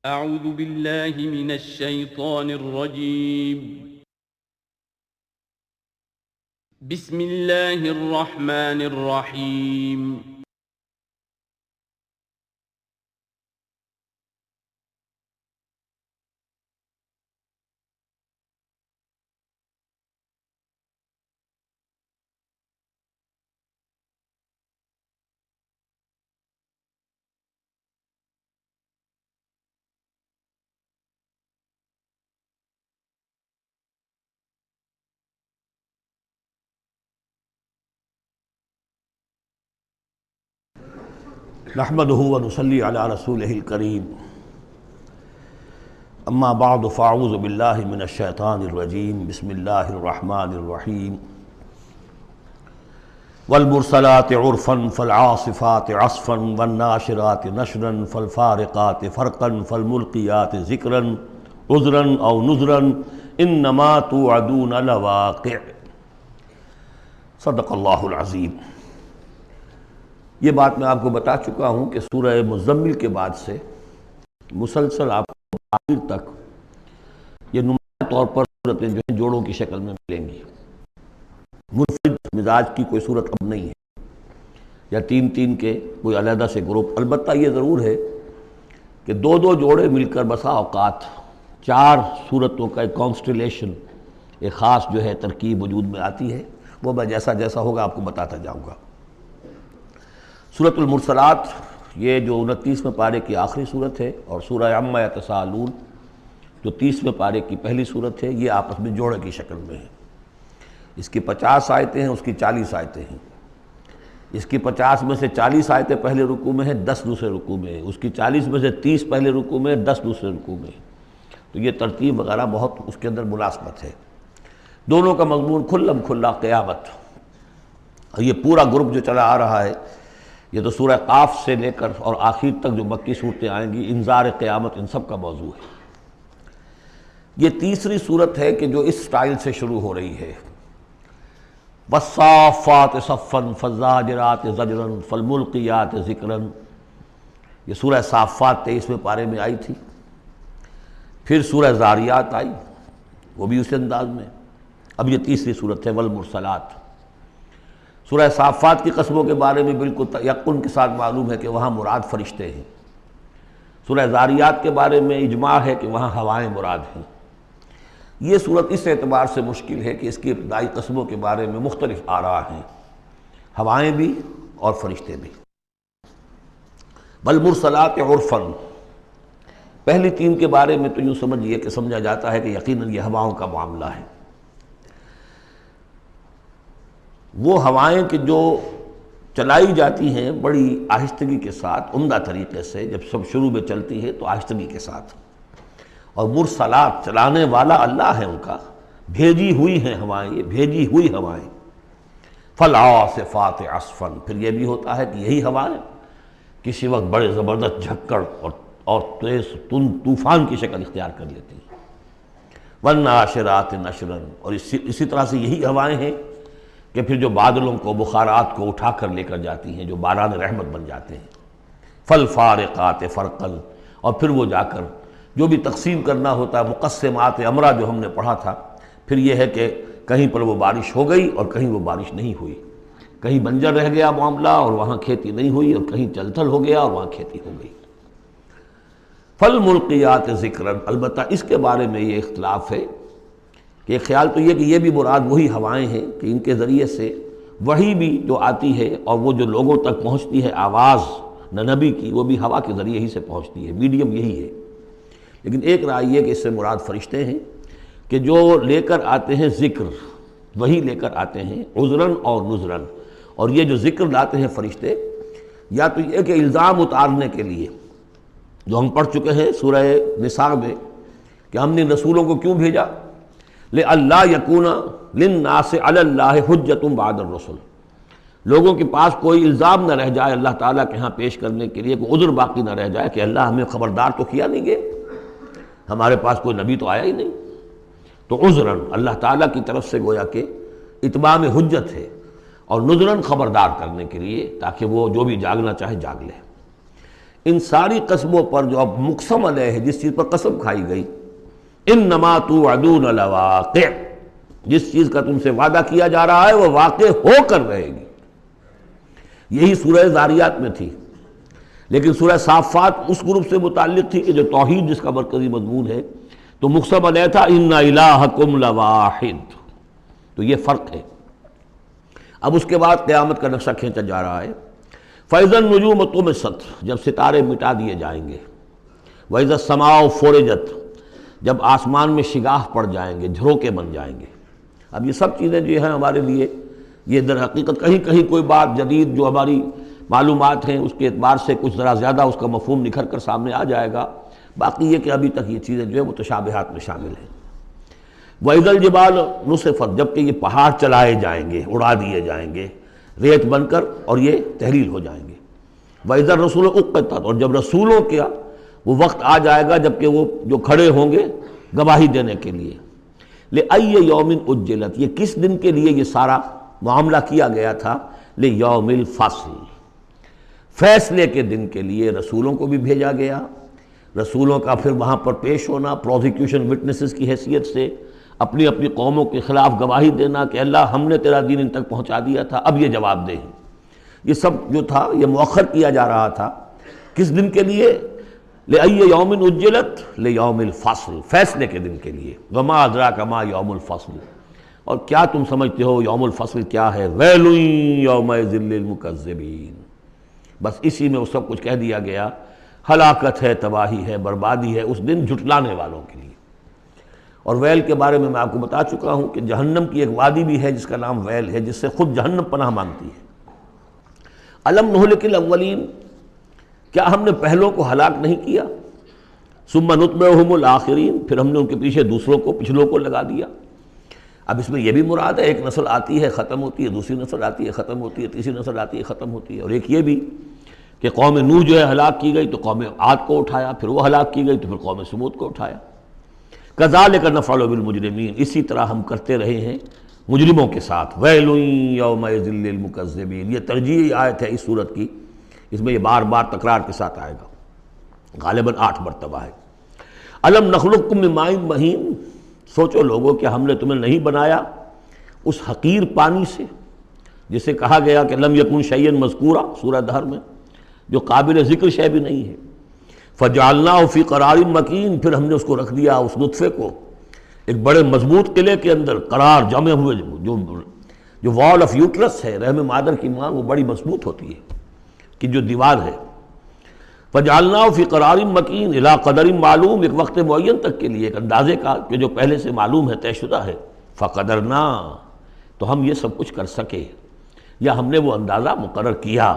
اعوذ باللہ من الشیطان الرجیم بسم اللہ الرحمن الرحیم نحمده ونصلي على رسوله الكريم اما بعد فاعوذ بالله من الشيطان الرجيم بسم الله الرحمن الرحيم والمرسلات عرفا فالعاصفات عصفا والناشرات نشرا فالفارقات فرقا فالملقيات ذكرا عذرا او نذرا انما توعدون لواقع صدق اللہ العظیم۔ یہ بات میں آپ کو بتا چکا ہوں کہ سورہ مزمل کے بعد سے مسلسل آپ کو آخر تک یہ نمایاں طور پر صورتیں جو ہیں جوڑوں کی شکل میں ملیں گی۔ منفرد مزاج کی کوئی صورت اب نہیں ہے یا تین تین کے کوئی علیحدہ سے گروپ۔ البتہ یہ ضرور ہے کہ دو دو جوڑے مل کر بسا اوقات چار صورتوں کا ایک کانسٹیلیشن، ایک خاص جو ہے ترکیب وجود میں آتی ہے۔ وہ میں جیسا جیسا ہوگا آپ کو بتاتا جاؤں گا۔ سورۃ المرسلات یہ جو 29ویں پارے کی آخری صورت ہے، اور سورہ عما یتساءلون جو 30ویں پارے کی پہلی صورت ہے، یہ آپس میں جوڑے کی شکل میں ہے۔ اس کی 50 آیتیں ہیں، اس کی 40 آیتیں ہیں۔ اس کی 50 میں سے 40 آیتیں پہلے رکوع میں ہیں، 10 دوسرے رکوع میں ہیں۔ اس کی 40 میں سے 30 پہلے رکوع میں ہیں، 10 دوسرے رکوع میں ہیں۔ تو یہ ترتیب وغیرہ بہت اس کے اندر مناسبت ہے۔ دونوں کا مضمون کھلم کھلا قیامت، اور یہ پورا گروپ جو چلا آ رہا ہے، یہ تو سورہ قاف سے لے کر اور آخر تک جو مکی صورتیں آئیں گی، انذار قیامت ان سب کا موضوع ہے۔ یہ تیسری صورت ہے کہ جو اس سٹائل سے شروع ہو رہی ہے۔ والصافات صفا فالزاجرات زجرا فالملقیات ذکرا، یہ سورہ صافات 23ویں پارے میں آئی تھی۔ پھر سورہ زاریات آئی، وہ بھی اسی انداز میں۔ اب یہ تیسری صورت ہے والمرسلات۔ سورہ صافات کی قسموں کے بارے میں بالکل یقین کے ساتھ معلوم ہے کہ وہاں مراد فرشتے ہیں۔ سورہ زاریات کے بارے میں اجماع ہے کہ وہاں ہوائیں مراد ہیں۔ یہ صورت اس اعتبار سے مشکل ہے کہ اس کی ابتدائی قسموں کے بارے میں مختلف آراء ہیں، ہوائیں بھی اور فرشتے بھی۔ والمرسلات عرفا، پہلی تین کے بارے میں تو یوں سمجھیے کہ سمجھا جاتا ہے کہ یقیناً یہ ہواؤں کا معاملہ ہے۔ وہ ہوائیں کہ جو چلائی جاتی ہیں بڑی آہستگی کے ساتھ، عمدہ طریقے سے، جب سب شروع میں چلتی ہے تو آہستگی کے ساتھ، اور مرسلات چلانے والا اللہ ہے ان کا، بھیجی ہوئی ہیں ہوائیں، یہ بھیجی ہوئی ہوائیں۔ فالعاصفات عصفا، پھر یہ بھی ہوتا ہے کہ یہی ہوائیں کسی وقت بڑے زبردست جھکڑ اور تیز طوفان کی شکل اختیار کر لیتی ہیں۔ والناشرات نشرا، اور اسی طرح سے یہی ہوائیں ہیں کہ پھر جو بادلوں کو، بخارات کو اٹھا کر لے کر جاتی ہیں، جو باران رحمت بن جاتے ہیں۔ فالفارقات فرقا، اور پھر وہ جا کر جو بھی تقسیم کرنا ہوتا ہے، مقسمات امرا جو ہم نے پڑھا تھا، پھر یہ ہے کہ کہیں پر وہ بارش ہو گئی اور کہیں وہ بارش نہیں ہوئی، کہیں بنجر رہ گیا معاملہ اور وہاں کھیتی نہیں ہوئی، اور کہیں چل تھل ہو گیا اور وہاں کھیتی ہو گئی۔ فالملقیات ذکرا، البتہ اس کے بارے میں یہ اختلاف ہے کہ خیال تو یہ کہ یہ بھی مراد وہی ہوائیں ہیں کہ ان کے ذریعے سے وحی بھی جو آتی ہے اور وہ جو لوگوں تک پہنچتی ہے آواز نبی کی، وہ بھی ہوا کے ذریعے ہی سے پہنچتی ہے، میڈیم یہی ہے۔ لیکن ایک رائے یہ کہ اس سے مراد فرشتے ہیں کہ جو لے کر آتے ہیں ذکر، وہی لے کر آتے ہیں عذراً اور نذراً۔ اور یہ جو ذکر لاتے ہیں فرشتے، یا تو یہ کہ الزام اتارنے کے لیے، جو ہم پڑھ چکے ہیں سورہ نساء میں کہ ہم نے رسولوں کو کیوں بھیجا، لِأَلَّا يَكُونَ لِلنَّاسِ عَلَى اللَّهِ حُجَّةٌ بَعْدَ الرُّسُلِ، لوگوں کے پاس کوئی الزام نہ رہ جائے اللہ تعالیٰ کے ہاں پیش کرنے کے لیے، کوئی عذر باقی نہ رہ جائے کہ اللہ ہمیں خبردار تو کیا نہیں گئے، ہمارے پاس کوئی نبی تو آیا ہی نہیں۔ تو عذراً اللہ تعالیٰ کی طرف سے گویا کہ اتمام حجت ہے، اور نذراً خبردار کرنے کے لیے، تاکہ وہ جو بھی جاگنا چاہے جاگ لے۔ ان ساری قسموں پر جو اب مقسم علیہ ہے، جس چیز پر قسم کھائی گئی، انما توعدون لواقع، جس چیز کا تم سے وعدہ کیا جا رہا ہے وہ واقع ہو کر رہے گی۔ یہی سورہ ذاریات میں تھی، لیکن سورہ صافات اس گروپ سے متعلق تھی کہ جو توحید جس کا مرکزی مضمون ہے، تو مقسم علیہ تھا ان الہکم لواحد۔ تو یہ فرق ہے۔ اب اس کے بعد قیامت کا نقشہ کھینچا جا رہا ہے۔ فَإِذَا النُّجُومُ طُمِسَتْ، جب ستارے مٹا دیے جائیں گے۔ وَإِذَا السَّمَاءُ فُرِجَتْ، جب آسمان میں شگاف پڑ جائیں گے، جھروکے بن جائیں گے۔ اب یہ سب چیزیں جو ہیں ہمارے لیے، یہ در حقیقت کہیں کہیں کوئی بات جدید جو ہماری معلومات ہیں اس کے اعتبار سے کچھ ذرا زیادہ اس کا مفہوم نکھر کر سامنے آ جائے گا، باقی یہ کہ ابھی تک یہ چیزیں جو ہے متشابہات میں شامل ہیں۔ وَإِذَا الْجِبَالُ نُصِفَتْ، جبکہ یہ پہاڑ چلائے جائیں گے، اڑا دیے جائیں گے ریت بن کر، اور یہ تحلیل ہو جائیں گے۔ وَإِذَا الرُّسُلُ أُقِّتَتْ، اور جب رسولوں کا وہ وقت آ جائے گا جبکہ وہ جو کھڑے ہوں گے گواہی دینے کے لیے۔ لِأَيِّ يَوْمٍ أُجِّلَتْ، یہ کس دن کے لیے یہ سارا معاملہ کیا گیا تھا؟ لِيَوْمِ الْفَصْلِ، فیصلے کے دن کے لیے رسولوں کو بھی بھیجا گیا۔ رسولوں کا پھر وہاں پر پیش ہونا، پروزیکیوشن وٹنسز کی حیثیت سے اپنی اپنی قوموں کے خلاف گواہی دینا کہ اللہ ہم نے تیرا دین ان تک پہنچا دیا تھا، اب یہ جواب دیں۔ یہ سب جو تھا یہ مؤخر کیا جا رہا تھا، کس دن کے لیے؟ لِأَيِّ يَوْمٍ أُجِّلَتْ لِيَوْمِ الْفَصْلِ، فیصلے کے دن کے لیے۔ وَمَا أَدْرَاكَ مَا يَوْمُ الْفَصْلِ، اور کیا تم سمجھتے ہو یوم الفصل کیا ہے؟ وَيْلٌ يَوْمَئِذٍ لِّلْمُكَذِّبِينَ، بس اسی میں وہ سب کچھ کہہ دیا گیا۔ ہلاکت ہے، تباہی ہے، بربادی ہے اس دن جھٹلانے والوں کے لیے۔ اور ویل کے بارے میں آپ کو بتا چکا ہوں کہ جہنم کی ایک وادی بھی ہے جس کا نام ویل ہے، جس سے خود جہنم پناہ مانگتی ہے۔ الم نہلک الاولین، کیا ہم نے پہلوں کو ہلاک نہیں کیا؟ ثم نتبعہم الآخرین، پھر ہم نے ان کے پیچھے دوسروں کو، پچھلوں کو لگا دیا۔ اب اس میں یہ بھی مراد ہے ایک نسل آتی ہے ختم ہوتی ہے، دوسری نسل آتی ہے ختم ہوتی ہے، تیسری نسل آتی ہے ختم ہوتی ہے، اور ایک یہ بھی کہ قوم نوح جو ہے ہلاک کی گئی تو قوم عاد کو اٹھایا، پھر وہ ہلاک کی گئی تو پھر قوم سمود کو اٹھایا۔ کذالک نفعل بالمجرمین، اسی طرح ہم کرتے رہے ہیں مجرموں کے ساتھ۔ ویل یومئذ للمکذبین، یہ ترجیحی آیت ہے اس صورت کی، اس میں یہ بار بار تکرار کے ساتھ آئے گا، غالباً 8 مرتبہ ہے۔ الم نخلقکم من ماء مہین، سوچو لوگوں کہ ہم نے تمہیں نہیں بنایا اس حقیر پانی سے جسے کہا گیا کہ لم یکن شیئا مذکورا سورہ دہر میں، جو قابل ذکر شے بھی نہیں ہے۔ فجعلناہ فی قرار مکین، پھر ہم نے اس کو رکھ دیا، اس نطفے کو ایک بڑے مضبوط قلعے کے اندر قرار جمے ہوئے، جو وال آف یوٹرس ہے، رحم مادر کی ماں، وہ بڑی مضبوط ہوتی ہے کہ جو دیوار ہے۔ فجعلناہ فی قرار مکین الی قدر معلوم، ایک وقت معین تک کے لیے، ایک اندازے کا کہ جو پہلے سے معلوم ہے، طے شدہ ہے۔ فقدرنا، تو ہم یہ سب کچھ کر سکے، یا ہم نے وہ اندازہ مقرر کیا۔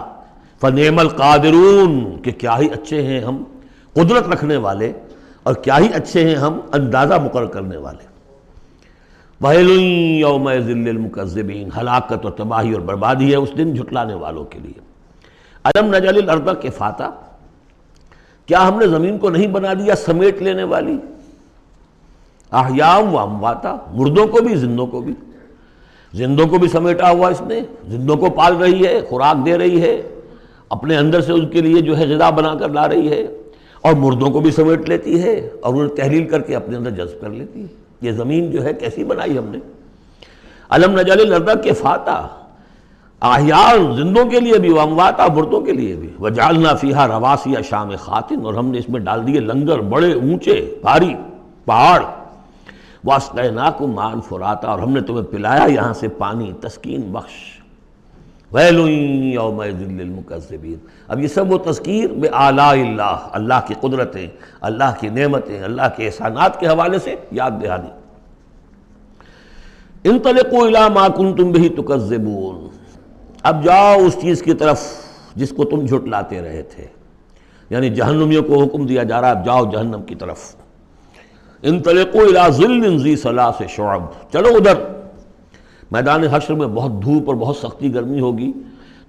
فنعم القادرون، کہ کیا ہی اچھے ہیں ہم قدرت رکھنے والے، اور کیا ہی اچھے ہیں ہم اندازہ مقرر کرنے والے۔ وَيْلٌ يَوْمَئِذٍ لِّلْمُكَذِّبِينَ، ہلاکت اور تباہی اور بربادی ہے اس دن جھٹلانے والوں کے لیے۔ الم نجعل الارض کفاتا، کیا ہم نے زمین کو نہیں بنا دیا سمیٹ لینے والی؟ احیاء و امواتا، مردوں کو بھی زندوں کو بھی، زندوں کو بھی سمیٹا ہوا اس نے، زندوں کو پال رہی ہے، خوراک دے رہی ہے، اپنے اندر سے ان کے لیے جو ہے غذا بنا کر لا رہی ہے، اور مردوں کو بھی سمیٹ لیتی ہے اور انہیں تحلیل کر کے اپنے اندر جذب کر لیتی ہے۔ یہ زمین جو ہے کیسی بنائی ہم نے۔ الم نجعل الارض کفاتا، احیاء زندوں کے لیے بھی، وامواتا مردوں کے لیے بھی، وجعلنا فیہا رواسی شامخات، اور ہم نے اس میں ڈال دیے لنگر بڑے اونچے بھاری پہاڑ۔ واسقیناکم ماء فراتا، اور ہم نے تمہیں پلایا یہاں سے پانی تسکین بخش۔ ویل یومئذ للمکذبین، اب یہ سب وہ تذکیر بآلاء اللہ، اللہ کی قدرتیں، اللہ کی نعمتیں، اللہ کے احسانات کے حوالے سے یاد دہانی۔ انطلقوا الی ما کنتم بہ تکذبون، اب جاؤ اس چیز کی طرف جس کو تم جھٹلاتے رہے تھے، یعنی جہنمیوں کو حکم دیا جا رہا ہے اب جاؤ جہنم کی طرف۔ انطلقوا الی ظل ذی ثلاث شعب، چلو ادھر میدان حشر میں بہت دھوپ اور بہت سختی گرمی ہوگی،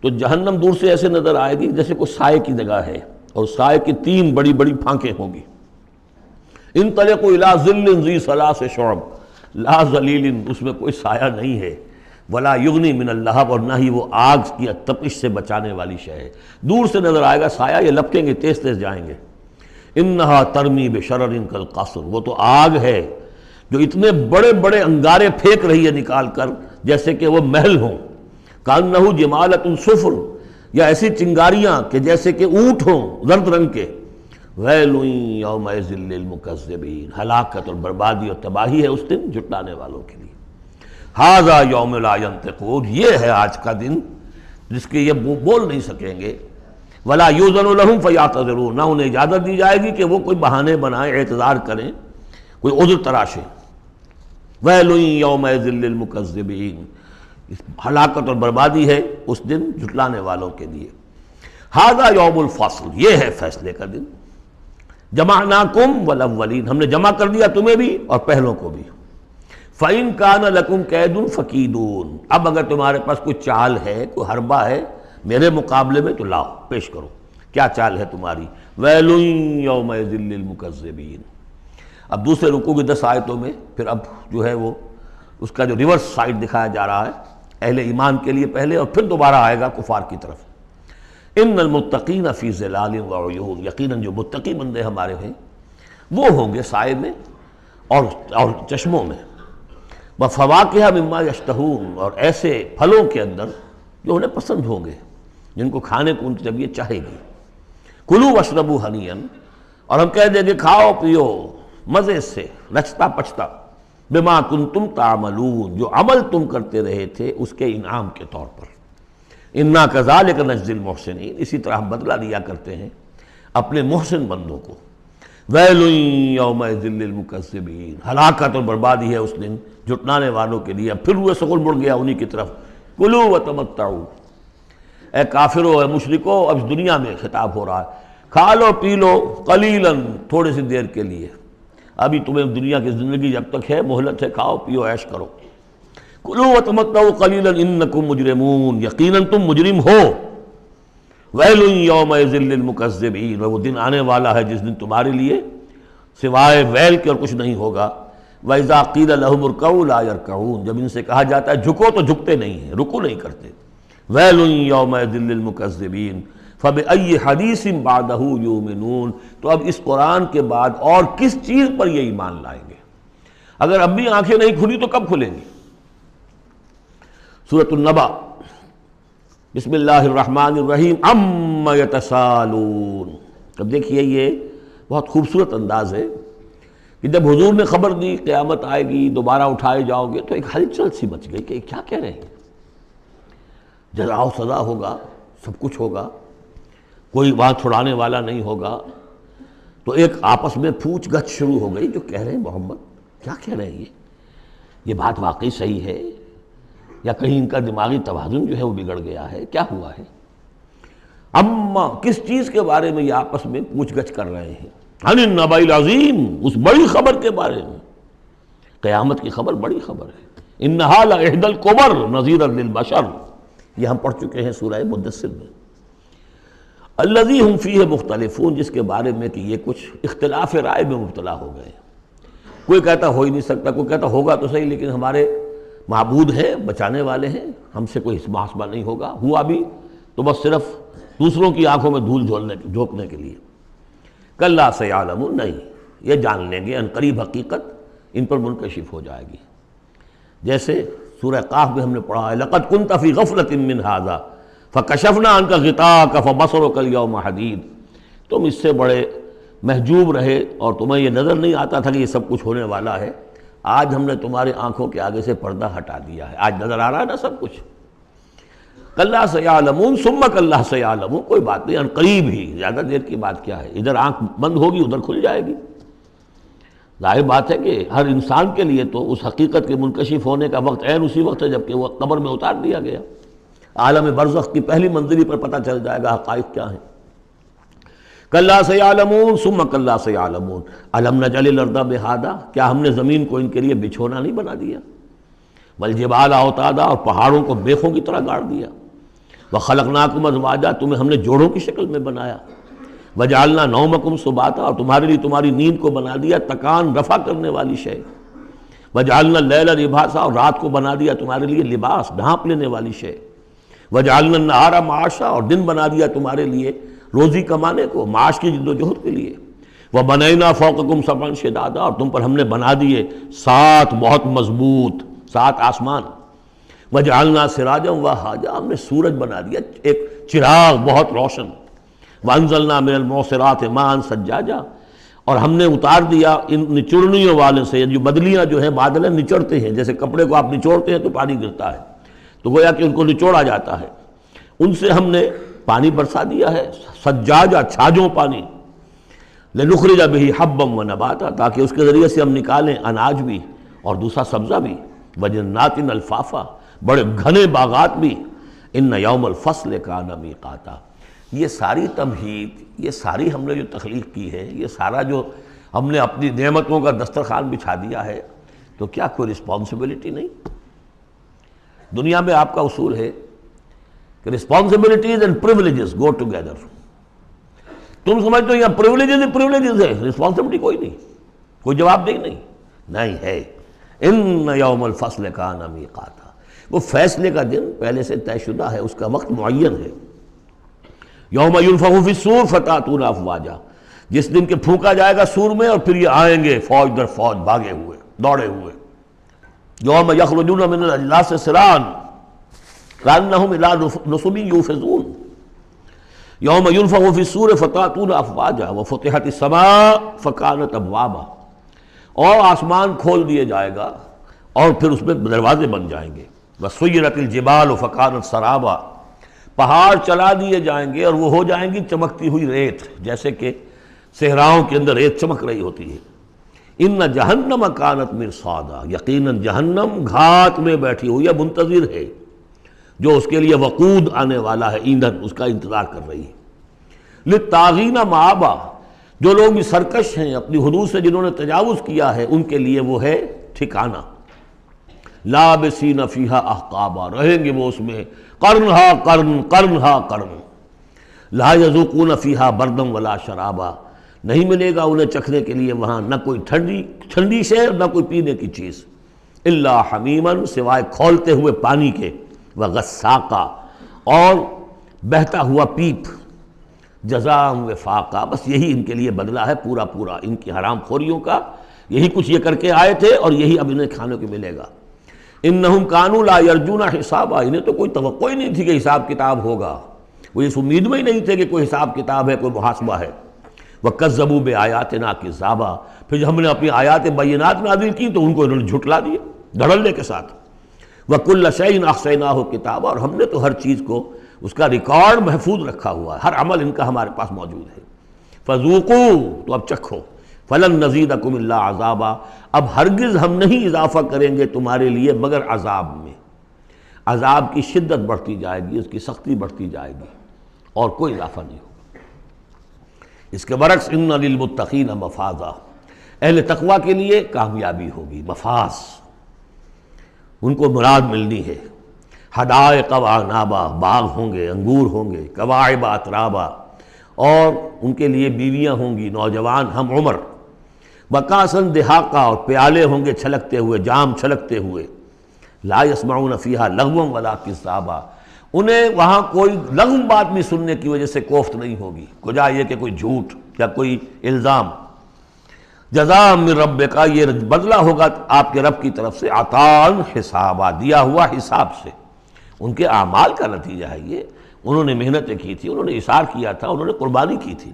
تو جہنم دور سے ایسے نظر آئے گی جیسے کوئی سائے کی جگہ ہے، اور سائے کی 3 بڑی بڑی پھانکیں ہوں گی۔ انطلقوا الی ظل ذی ثلاث شعب، لا ظلیل، اس میں کوئی سایہ نہیں ہے، ولا یغنی من اللہب، اور نہ ہی وہ آگ کی تپش سے بچانے والی شے ہے۔ دور سے نظر آئے گا سایہ، یہ لپکیں گے، تیز تیز جائیں گے۔ انہا ترمی بشرر کالقصر، وہ تو آگ ہے جو اتنے بڑے بڑے انگارے پھینک رہی ہے نکال کر جیسے کہ وہ محل ہوں۔ کانہ جمالۃ صفر، یا ایسی چنگاریاں کہ جیسے کہ اونٹ ہوں زرد رنگ کے۔ ویل یومئذ للمکذبین، ہلاکت اور بربادی اور تباہی ہے اس دن جھٹلانے والوں کے لیے۔ ھذا یوم لا ینطقون، یہ ہے آج کا دن جس کے یہ بول نہیں سکیں گے۔ ولا یؤذن لہم فیعتذرون، نہ انہیں اجازت دی جائے گی کہ وہ کوئی بہانے بنائیں، اعتذار کریں، کوئی عذر تراشیں۔ ویل یومئذ للمکذبین، ہلاکت اور بربادی ہے اس دن جھٹلانے والوں کے لیے۔ ھذا یوم الفصل، یہ ہے فیصلے کا دن۔ جمعناکم والاولین، ہم نے جمع کر دیا تمہیں بھی اور پہلوں کو بھی۔ فَإِن كَانَ لَكُمْ كَيْدٌ فَكِيدُونِ، اب اگر تمہارے پاس کوئی چال ہے، کوئی حربہ ہے میرے مقابلے میں تو لاؤ، پیش کرو، کیا چال ہے تمہاری؟ وَيْلٌ يَوْمَئِذٍ لِّلْمُكَذِّبِينَ۔ اب دوسرے رکوع کی 10 آیتوں میں پھر اب جو ہے وہ اس کا جو ریورس سائڈ دکھایا جا رہا ہے اہل ایمان کے لیے پہلے، اور پھر دوبارہ آئے گا کفار کی طرف۔ ان المتقین فی ظلال وعیون، یقیناً جو متقی بندے ہمارے ہیں وہ ہوں گے سائے میں اور چشموں میں۔ وفواکہ مما یشتہون، اور ایسے پھلوں کے اندر جو انہیں پسند ہوں گے، جن کو کھانے کو ان کی طبیعت چاہے گی۔ کلوا واشربوا ہنیئا، اور ہم کہہ دیں گے کھاؤ پیو مزے سے، رچتا پچتا، بما کنتم تعملون، جو عمل تم کرتے رہے تھے اس کے انعام کے طور پر۔ انا کذالک نجزی المحسنین، اسی طرح ہم بدلہ دیا کرتے ہیں اپنے محسن بندوں کو۔ ویل یومئذ للمکذبین، ہلاکت اور بربادی ہے اس دن جھٹلانے والوں کے لیے۔ اب پھر روئے سغل مڑ گیا انہی کی طرف۔ کلوا وتمتعوا، اے کافرو اے مشرکو، اب اس دنیا میں خطاب ہو رہا ہے، کھا لو پی لو قلیلاً، تھوڑے سی دیر کے لیے، ابھی تمہیں دنیا کی زندگی جب تک ہے مہلت ہے، کھاؤ پیو عیش کرو۔ کلوا وتمتعوا قلیلا انکم مجرمون، یقیناً تم مجرم ہو۔ ویل یومئذ للمکذبین، وہ دن آنے والا ہے جس دن تمہارے لیے سوائے ویل کے اور کچھ نہیں ہوگا۔ وَإِذَا قِيلَ لَهُمُ ارْكَعُوا لَا يَرْكَعُونَ، جب ان سے کہا جاتا ہے جھکو تو جھکتے نہیں ہیں، رکو نہیں کرتے۔ ویل یومئذ للمکذبین فَبِأَيِّ حَدِيثٍ بَعْدَهُ يُؤْمِنُونَ، تو اب اس قرآن کے بعد اور کس چیز پر یہ ایمان لائیں گے؟ اگر اب بھی آنکھیں نہیں کھلی تو کب کھلیں گی؟ سورۃ النبأ، بسم اللہ الرحمن الرحیم، عَمَّ يَتَسَاءَلُونَ۔ اب دیکھیے یہ بہت خوبصورت انداز ہے کہ جب حضور نے خبر دی قیامت آئے گی، دوبارہ اٹھائے جاؤ گے، تو ایک ہلچل سی مچ گئی کہ کیا کہہ رہے ہیں، جزا و سزا ہوگا، سب کچھ ہوگا، کوئی وہاں چھڑانے والا نہیں ہوگا۔ تو ایک آپس میں پوچھ گچھ شروع ہو گئی، جو کہہ رہے ہیں محمد کیا کہہ رہے ہیں، یہ بات واقعی صحیح ہے یا کہیں ان کا دماغی توازن جو ہے وہ بگڑ گیا ہے، کیا ہوا ہے؟ اما، کس چیز کے بارے میں یہ آپس میں پوچھ گچھ کر رہے ہیں؟ عن النبأ العظیم، اس بڑی خبر کے بارے میں، قیامت کی خبر بڑی خبر ہے۔ انہا لإحدی الکبر نذیرا للبشر، یہ ہم پڑھ چکے ہیں سورہ مدثر میں۔ الذی ہم فیہ مختلفون، جس کے بارے میں کہ یہ کچھ اختلاف رائے میں مبتلا ہو گئے، کوئی کہتا ہو ہی نہیں سکتا، کوئی کہتا ہوگا تو صحیح لیکن ہمارے معبود ہیں، بچانے والے ہیں، ہم سے کوئی محاسبہ نہیں ہوگا، ہوا بھی تو بس صرف دوسروں کی آنکھوں میں دھول جھونکنے کے لیے۔ کلا سیعلمون، نہیں، یہ جان لیں گے ان قریب حقیقت ان پر منکشف ہو جائے گی۔ جیسے سورہ قاف میں ہم نے پڑھا ہے، لقد كنت في غفلة من هذا فكشفنا عنك غطاءك فبصرك اليوم حديد، تم اس سے بڑے محجوب رہے اور تمہیں یہ نظر نہیں آتا تھا کہ یہ سب کچھ ہونے والا ہے، آج ہم نے تمہاری آنکھوں کے آگے سے پردہ ہٹا دیا ہے، آج نظر آ رہا ہے نا سب کچھ۔ کلا سیعلمون ثم کلا سیعلمون، کوئی بات نہیں، ان قریب ہی، زیادہ دیر کی بات کیا ہے، ادھر آنکھ بند ہوگی ادھر کھل جائے گی۔ ظاہر بات ہے کہ ہر انسان کے لیے تو اس حقیقت کے منکشف ہونے کا وقت عین اسی وقت ہے جب کہ وہ قبر میں اتار دیا گیا۔ عالم برزخ کی پہلی منزلی پر پتہ چل جائے گا حقائق کیا ہیں۔ کلا سیعلمون ثم کلا سیعلمون الم نجعل الارض مہادا، کیا ہم نے زمین کو ان کے لیے بچھونا نہیں بنا دیا؟ والجبال اوتادا، اور پہاڑوں کو بیخوں کی طرح گاڑ دیا۔ وخلقناکم ازواجا، تمہیں ہم نے جوڑوں کی شکل میں بنایا۔ وجعلنا نومکم سباتا، اور تمہارے لیے تمہاری نیند کو بنا دیا تکان رفع کرنے والی شے۔ وجعلنا اللیل لباسا، اور رات کو بنا دیا تمہارے لیے لباس، ڈھانپ لینے والی شے، وجعلنا النہار معاشا، اور دن بنا دیا تمہارے لیے روزی کمانے کو، معاش کی جد و جہد کے لیے، وبنینا فوقکم سبعا شدادا، اور تم پر ہم نے بنا دیے 7 بہت مضبوط 7 آسمان، وجعلنا سراجا وہاجا، ہم نے سورج بنا دیا ایک چراغ بہت روشن، وانزلنا من المعصرات ماء ثجاجا، اور ہم نے اتار دیا ان نچوڑنیوں والے سے، جو بدلیاں جو ہیں بادل نچوڑتے ہیں، جیسے کپڑے کو آپ نچوڑتے ہیں تو پانی گرتا ہے، تو گویا کہ ان کو نچوڑا جاتا ہے، ان سے ہم نے پانی برسا دیا ہے، سجاجا چھاجوں پانی، لنخرج به حبا ونباتا، تاکہ اس کے ذریعے سے ہم نکالیں اناج بھی اور دوسرا سبزہ بھی، وجنات الفافا، بڑے گھنے باغات بھی، ان یوم الفصل کان میقاتا۔ یہ ساری تمہید، یہ ساری ہم نے جو تخلیق کی ہے، یہ سارا جو ہم نے اپنی نعمتوں کا دسترخوان بچھا دیا ہے، تو کیا کوئی رسپانسبلٹی نہیں؟ دنیا میں آپ کا اصول ہے کہ responsibilities and privileges go together. تم سمجھتے ہو یہاں پریولیجز ہے، رسپانسبلٹی کوئی نہیں، کوئی جواب دہی نہیں ہے۔ ان یوم الفصل کان میقاتا، وہ فیصلے کا دن پہلے سے طے شدہ ہے، اس کا وقت معین ہے۔ یوم ینفخ فی الصور فتأتون افواجا، جس دن کہ پھونکا جائے گا سور میں، اور پھر یہ آئیں گے فوج در فوج، بھاگے ہوئے دوڑے ہوئے۔ یوم یخرجون من الاجلاس سرعا کأنہم الی نصب یوفضون، یوم ینفخ فی الصور فتأتون افواجا وفتحت السماء فکانت ابوابا، اور آسمان کھول دیے جائے گا اور پھر اس میں دروازے بن جائیں گے، وسیرت الجبال فکانت سرابا، پہاڑ چلا دیے جائیں گے اور وہ ہو جائیں گی چمکتی ہوئی ریت، جیسے کہ صحراؤں کے اندر ریت چمک رہی ہوتی ہے۔ ان جہنم کانت مرصادا، یقیناً جہنم گھات میں بیٹھی ہوئی ہے، منتظر ہے، جو اس کے لیے وقود آنے والا ہے، ایندھن، اس کا انتظار کر رہی ہے۔ للطاغین مآبا، جو لوگ بھی سرکش ہیں، اپنی حدود سے جنہوں نے تجاوز کیا ہے، ان کے لیے وہ ہے ٹھکانہ۔ لابسین فیہا احقابا، رہیں گے وہ اس میں قرنہا قرن قرنہا قرن، لا یذوقون فیہا بردا ولا شرابا، نہیں ملے گا انہیں چکھنے کے لیے وہاں نہ کوئی ٹھنڈی شے نہ کوئی پینے کی چیز، الا حمیما، سوائے کھولتے ہوئے پانی کے، وغساقا، اور بہتا ہوا پیپ، جزاء وفاقا، بس یہی ان کے لیے بدلہ ہے پورا پورا ان کی حرام خوریوں کا، یہی کچھ یہ کر کے آئے تھے اور یہی اب انہیں کھانے کو ملے گا۔ انہم کانوا لا یرجون حسابا، انہیں تو کوئی توقع ہی نہیں تھی کہ حساب کتاب ہوگا، وہ اس امید میں ہی نہیں تھے کہ کوئی حساب کتاب ہے، کوئی محاسبہ ہے۔ وکذبوا بآیاتنا کذابا، پھر جب ہم نے اپنی آیات بینات نازل کی تو ان کو انہوں نے جھٹلا دیا دھڑلے کے ساتھ۔ وکل شیء احصیناہ کتابا، اور ہم نے تو ہر چیز کو اس کا ریکارڈ محفوظ رکھا ہوا ہے، ہر عمل ان کا ہمارے پاس موجود ہے۔ فذوقوا، تو اب چکھو، فلن نزیدکم الا عذابا، اب ہرگز ہم نہیں اضافہ کریں گے تمہارے لیے مگر عذاب میں، عذاب کی شدت بڑھتی جائے گی، اس کی سختی بڑھتی جائے گی، اور کوئی اضافہ نہیں ہوگا۔ اس کے برعکس ان للمتقین مفازا، اہل تقوی کے لیے کامیابی ہوگی، مفاز، ان کو مراد ملنی ہے۔ حدائق وعنابا، باغ ہوں گے، انگور ہوں گے، کواعب اترابا، اور ان کے لیے بیویاں ہوں گی نوجوان ہم عمر، وکاسن دہاقا، اور پیالے ہوں گے چھلکتے ہوئے، جام چھلکتے ہوئے، لا یسمعون فیہا لغوا ولا کذابا، انہیں وہاں کوئی لغو بات بھی سننے کی وجہ سے کوفت نہیں ہوگی، کجا یہ کہ کوئی جھوٹ یا کوئی الزام۔ جزاء من ربک، یہ بدلہ ہوگا آپ کے رب کی طرف سے، عطاء حسابا، دیا ہوا حساب سے، ان کے اعمال کا نتیجہ ہے یہ، انہوں نے محنتیں کی تھی، انہوں نے اثار کیا تھا، انہوں نے قربانی کی تھی۔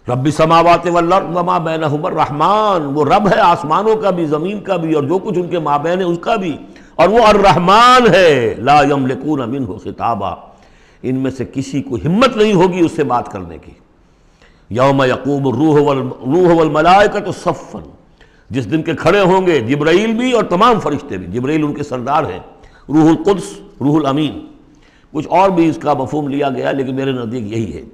رب السماوات والارض وما بینہما الرحمن، وہ رب ہے آسمانوں کا بھی زمین کا بھی اور جو کچھ ان کے مابین ہے اس کا بھی، اور وہ الرحمن ہے، لا یملکون منہ خطابا، ان میں سے کسی کو ہمت نہیں ہوگی اس سے بات کرنے کی۔ یوم یقوم الروح والملائکۃ صفا، جس دن کے کھڑے ہوں گے جبرائیل بھی اور تمام فرشتے بھی، جبرائیل ان کے سردار ہیں، روح القدس، روح الامین، کچھ اور بھی اس کا مفہوم لیا گیا لیکن میرے نزدیک یہی ہے،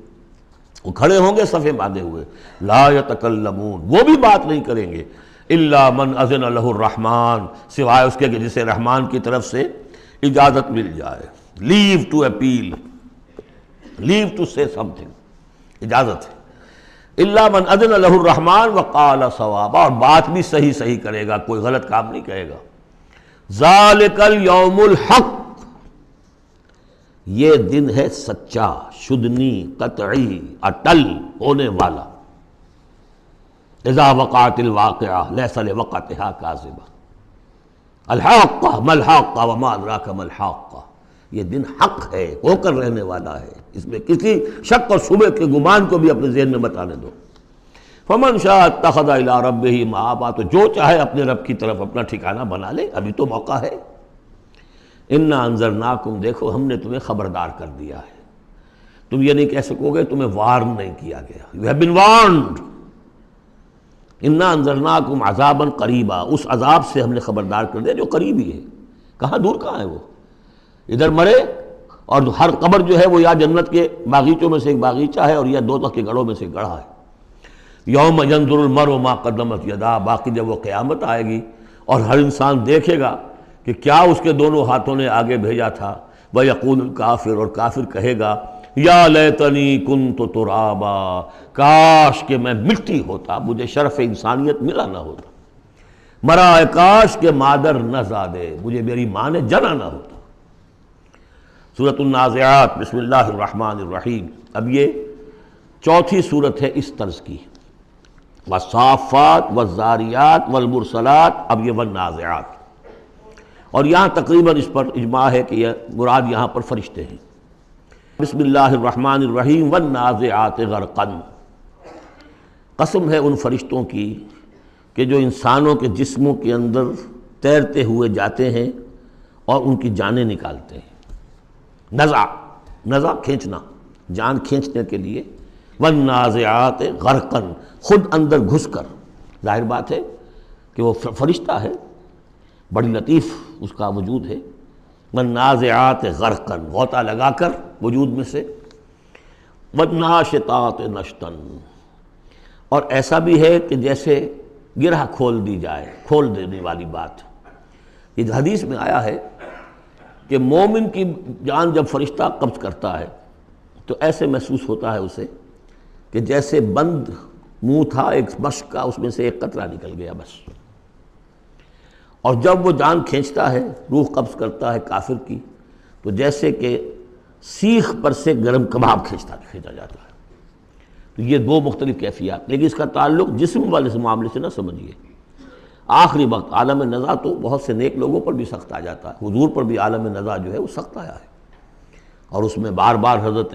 وہ کھڑے ہوں گے صفے باندھے ہوئے، لا یتکلمون، وہ بھی بات نہیں کریں گے، الا من اذن لہ الرحمن، سوائے اس کے کہ جسے رحمان کی طرف سے اجازت مل جائے، لیو ٹو اپیل، لیو ٹو سے سم تھنگ، اجازت ہے۔ الا من اذن له الرحمن وقال صوابا، اور بات بھی صحیح صحیح کرے گا، کوئی غلط کام نہیں کہے گا. ذالک الیوم الحق، یہ دن ہے سچا، شدنی، قطعی، اٹل ہونے والا. اذا وقعت الواقعہ لیس لوقعتها کاذبہ. الحاقہ ما الحاقہ وما ادراک ما الحاقہ، یہ دن حق ہے، ہو کر رہنے والا ہے، اس میں کسی شک اور شبہ کے گمان کو بھی اپنے ذہن میں مت آنے دو. فمن شاء اتخذ الی ربہ مآبا، تو جو چاہے اپنے رب کی طرف اپنا ٹھکانہ بنا لے، ابھی تو موقع ہے. انا انذرناکم، دیکھو ہم نے تمہیں خبردار کر دیا ہے. تم یہ نہیں کہہ سکو گے تمہیں وارن نہیں کیا گیا. You have been وارنڈ. انا انذرناکم عذابا قریبا، اس عذاب سے ہم نے خبردار کر دیا جو قریب ہی ہے. کہاں دور کہاں ہے وہ، ادھر مرے اور ہر قبر جو ہے وہ یا جنت کے باغیچوں میں سے ایک باغیچہ ہے اور یا دوزخ کے گڑھوں میں سے ایک گڑھا ہے. یوم ینظر المرء ما قدمت یداہ، باقی جب وہ قیامت آئے گی اور ہر انسان دیکھے گا کہ کیا اس کے دونوں ہاتھوں نے آگے بھیجا تھا. وَيَقُولُ الْكَافِرُ، اور کافر کہے گا یا لیتنی کنت ترابا، کاش کہ میں مٹی ہوتا، مجھے شرف انسانیت ملا نہ ہوتا. مرا کاش کہ مادر نہ زادے، مجھے میری ماں نے جنا نہ ہوتا. سورۃ النازعات، بسم اللہ الرحمن الرحیم. اب یہ چوتھی صورت ہے اس طرز کی. والصافات والزاریات والمرسلات، اب یہ والنازعات. اور یہاں تقریباً اس پر اجماع ہے کہ یہ مراد یہاں پر فرشتے ہیں. بسم اللہ الرحمن الرحیم. والنازعات غرقا، قسم ہے ان فرشتوں کی کہ جو انسانوں کے جسموں کے اندر تیرتے ہوئے جاتے ہیں اور ان کی جانیں نکالتے ہیں. نزع کھینچنا، جان کھینچنے کے لیے. والنازعات غرقا، خود اندر گھس کر. ظاہر بات ہے کہ وہ فرشتہ ہے، بڑی لطیف اس کا وجود ہے. والنازعات غرقا، غوطہ لگا کر وجود میں سے. والناشطات نشطا، اور ایسا بھی ہے کہ جیسے گرہ کھول دی جائے، کھول دینے والی بات. یہ حدیث میں آیا ہے کہ مومن کی جان جب فرشتہ قبض کرتا ہے تو ایسے محسوس ہوتا ہے اسے کہ جیسے بند منہ تھا ایک مشک کا، اس میں سے ایک قطرہ نکل گیا بس. اور جب وہ جان کھینچتا ہے، روح قبض کرتا ہے کافر کی، تو جیسے کہ سیخ پر سے گرم کباب کھینچا جاتا ہے. تو یہ دو مختلف کیفیات، لیکن اس کا تعلق جسم والے معاملے سے نہ سمجھیے. آخری وقت عالم نزع تو بہت سے نیک لوگوں پر بھی سخت آ جاتا ہے. حضور پر بھی عالم نزع جو ہے وہ سخت آیا ہے، اور اس میں بار بار حضرت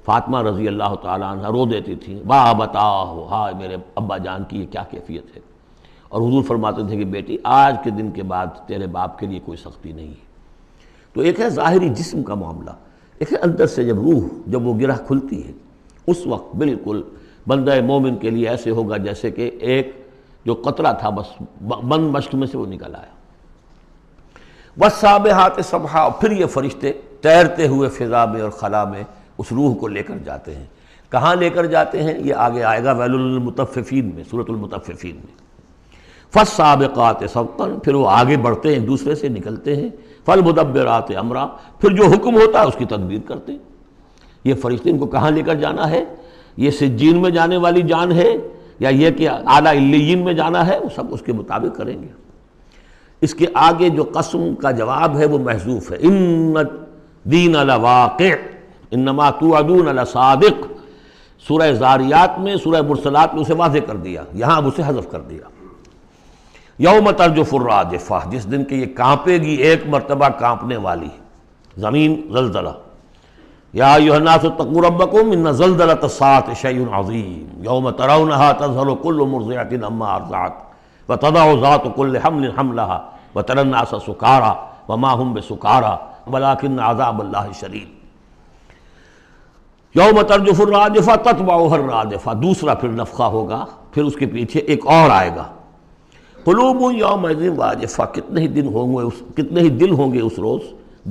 فاطمہ رضی اللہ تعالیٰ عنہ رو دیتی تھیں، واہ بتاؤ، ہائے میرے ابا جان کی یہ کیا کیفیت ہے. اور حضور فرماتے تھے کہ بیٹی آج کے دن کے بعد تیرے باپ کے لیے کوئی سختی نہیں ہے. تو ایک ہے ظاہری جسم کا معاملہ، ایک ہے اندر سے جب روح، جب وہ گرہ کھلتی ہے، اس وقت بالکل بندہ مومن کے لیے ایسے ہوگا جیسے کہ ایک جو قطرہ تھا بس بند مشک میں سے وہ نکل آیا. والسابحات سبحا، پھر یہ فرشتے تیرتے ہوئے فضا میں اور خلا میں اس روح کو لے کر جاتے ہیں. کہاں لے کر جاتے ہیں یہ آگے آئے گا ویل للمطففین میں، سورۃ المطففین میں. فالسابقات سبقا، پھر وہ آگے بڑھتے ہیں، ایک دوسرے سے نکلتے ہیں. فالمدبرات امرا، پھر جو حکم ہوتا ہے اس کی تدبیر کرتے ہیں. یہ فرشتے ان کو کہاں لے کر جانا ہے، یہ سجین میں جانے والی جان ہے یا یہ کہ اعلیٰ علیین میں جانا ہے، وہ سب اس کے مطابق کریں گے. اس کے آگے جو قسم کا جواب ہے وہ محذوف ہے. ان الدین لواقع انما توعدون لصادق. سورہ زاریات میں، سورہ مرسلات میں اسے واضح کر دیا، یہاں اب اسے حذف کر دیا. یوم ترجف الراجفہ، جس دن کہ یہ کانپے گی ایک مرتبہ کانپنے والی زمین، زلزلہ. یا ایھا الناس اتقوا ربکم ان زلزلۃ الساعۃ شیء عظیم یوم ترونها تذہل کل مرضعۃ عما ارضعت وتضع ذات کل حمل حملها وتری الناس سکارى وما هم بسکارى ولکن عذاب اللہ شدید. یوم ترجف الراجفہ تتبعها الرادفہ، دوسرا پھر نفخہ ہوگا، پھر اس کے پیچھے ایک اور آئے گا. قلوب یومئذ واجفہ، کتنے ہی دل ہوں گے اس روز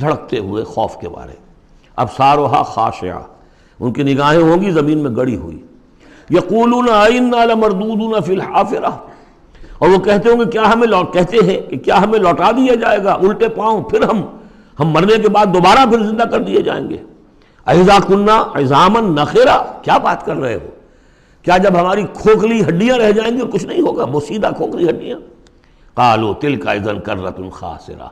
دھڑکتے ہوئے خوف کے بارے. ابصارها خاشعہ، ان کی نگاہیں ہوں گی زمین میں گڑی ہوئی. یقولون ائنا لمردودون فی الحافرہ، اور وہ کہتے ہوں گے کیا ہمیں لوٹا دیا جائے گا الٹے پاؤں، پھر ہم مرنے کے بعد دوبارہ پھر زندہ کر دیے جائیں گے. اذا کنا عظاما نخرہ، کیا بات کر رہے ہو، کیا جب ہماری کھوکھلی ہڈیاں رہ جائیں گی اور کچھ نہیں ہوگا؟ بوسیدہ کھوکھلی ہڈیاں. قالوا تلک اذا کرۃ خاسرہ،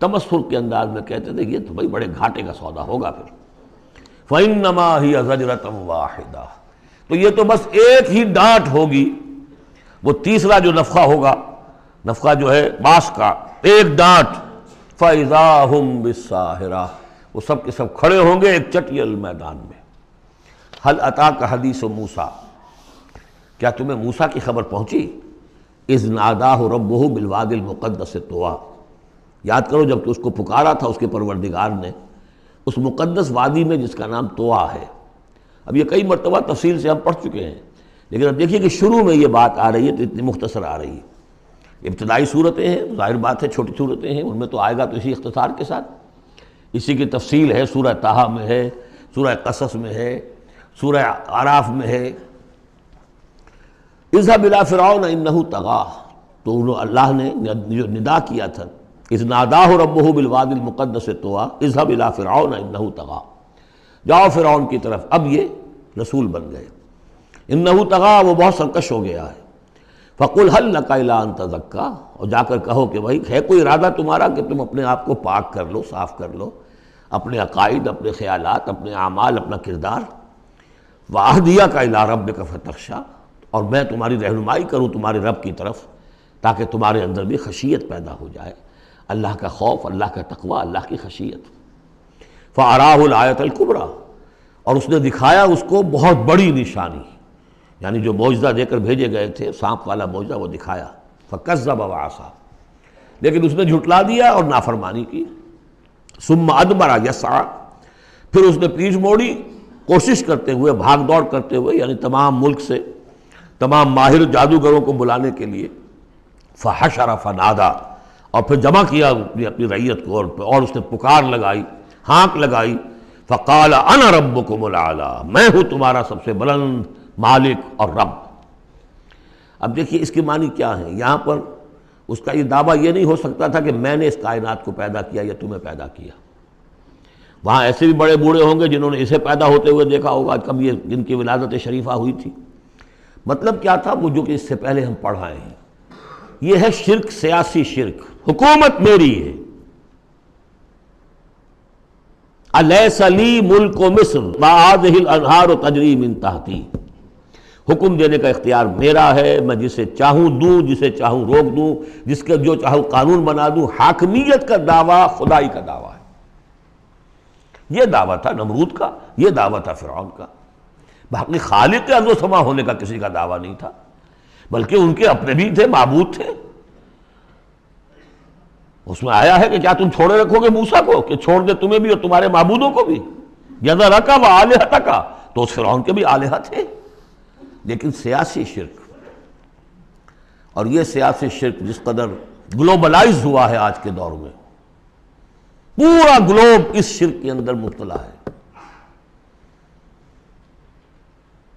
تمسخر کے انداز میں کہتے تھے یہ تو بھائی بڑے گھاٹے کا سودا ہوگا پھر. فإنما ہی زجرۃ واحدہ، تو یہ تو بس ایک ہی ڈانٹ ہوگی. وہ تیسرا جو نفخہ ہوگا، نفخہ جو ہے باس کا، ایک ڈانٹ. فإذا ہم بالساہرہ، وہ سب کے سب کھڑے ہوں گے ایک چٹیل میدان میں. هل اتاک حدیث موسیٰ، کیا تمہیں موسیٰ کی خبر پہنچی؟ اذ ناداہ ربہ بالوادی المقدس طویٰ، یاد کرو جب کہ اس کو پکارا تھا اس کے پروردگار نے اس مقدس وادی میں جس کا نام طویٰ ہے. اب یہ کئی مرتبہ تفصیل سے ہم پڑھ چکے ہیں، لیکن اب دیکھیے کہ شروع میں یہ بات آ رہی ہے تو اتنی مختصر آ رہی ہے. ابتدائی صورتیں ہیں، ظاہر بات ہے چھوٹی صورتیں ہیں، ان میں تو آئے گا تو اسی اختصار کے ساتھ. اسی کی تفصیل ہے سورہ طٰہٰ میں ہے، سورہ قصص میں ہے، سورہ اعراف میں ہے. اذهب الى فرعون انه طغى، تو اللہ نے جو ندا کیا تھا اذ ناداہ ربہ بالوادی المقدس طویٰ اذهب الى فرعون انه طغى، جاؤ فرعون کی طرف. اب یہ رسول بن گئے. انه طغى، وہ بہت سرکش ہو گیا ہے. فقل هل لك الى ان تزكى، اور جا کر کہو کہ بھائی ہے کوئی ارادہ تمہارا کہ تم اپنے آپ کو پاک کر لو، صاف کر لو، اپنے عقائد، اپنے خیالات، اپنے اعمال، اپنا کردار. وَأَهْدِيَكَ إِلَىٰ رَبِّكَ فَتَخْشَىٰ، اور میں تمہاری رہنمائی کروں تمہارے رب کی طرف تاکہ تمہارے اندر بھی خشیت پیدا ہو جائے، اللہ کا خوف، اللہ کا تقوی، اللہ کی خشیت. فَأَرَاهُ الْآيَةَ الْكُبْرىٰ، اور اس نے دکھایا اس کو بہت بڑی نشانی، یعنی جو معجزہ دے کر بھیجے گئے تھے سانپ والا معجزہ وہ دکھایا. فَكَذَّبَ وَعَصَىٰ، لیکن اس نے جھٹلا دیا اور نافرمانی کی. ثُمَّ أَدْبَرَ يَسْعَىٰ، پھر اس نے پیٹھ موڑی کوشش کرتے ہوئے، بھاگ دوڑ کرتے ہوئے، یعنی تمام ملک سے تمام ماہر جادوگروں کو بلانے کے لیے. فحشر فنادى، اور پھر جمع کیا اپنی رعیت کو، اور اس نے پکار لگائی، ہانک لگائی. فقال انا ربکم الاعلیٰ، میں ہوں تمہارا سب سے بلند مالک اور رب. اب دیکھیے اس کی معنی کیا ہے. یہاں پر اس کا یہ دعویٰ یہ نہیں ہو سکتا تھا کہ میں نے اس کائنات کو پیدا کیا یا تمہیں پیدا کیا. وہاں ایسے بھی بڑے بوڑھے ہوں گے جنہوں نے اسے پیدا ہوتے ہوئے دیکھا ہوگا، کب یہ جن کی ولادت شریفہ ہوئی تھی. مطلب کیا تھا وہ جو کہ اس سے پہلے ہم پڑھ آئے ہیں. یہ ہے شرک، سیاسی شرک. حکومت میری ہے. الیس لی ملک مصر وہذہ الانہار تجری من تحتی، حکم دینے کا اختیار میرا ہے، میں جسے چاہوں دوں، جسے چاہوں روک دوں، جس کا جو چاہوں قانون بنا دوں. حاکمیت کا دعویٰ خدائی کا دعویٰ ہے. یہ دعویٰ تھا نمرود کا، یہ دعویٰ تھا فرعون کا. باقی خالق ارض و سما ہونے کا کسی کا دعویٰ نہیں تھا، بلکہ ان کے اپنے بھی تھے، معبود تھے. اس میں آیا ہے کہ کیا تم چھوڑے رکھو گے موسیٰ کو کہ چھوڑ دے تمہیں بھی اور تمہارے معبودوں کو بھی؟ یذرک و آلہتک، تو اس فرعون کے بھی آلہہ تھے. لیکن سیاسی شرک، اور یہ سیاسی شرک جس قدر گلوبلائز ہوا ہے آج کے دور میں، پورا گلوب اس شرک کے اندر مبتلا ہے.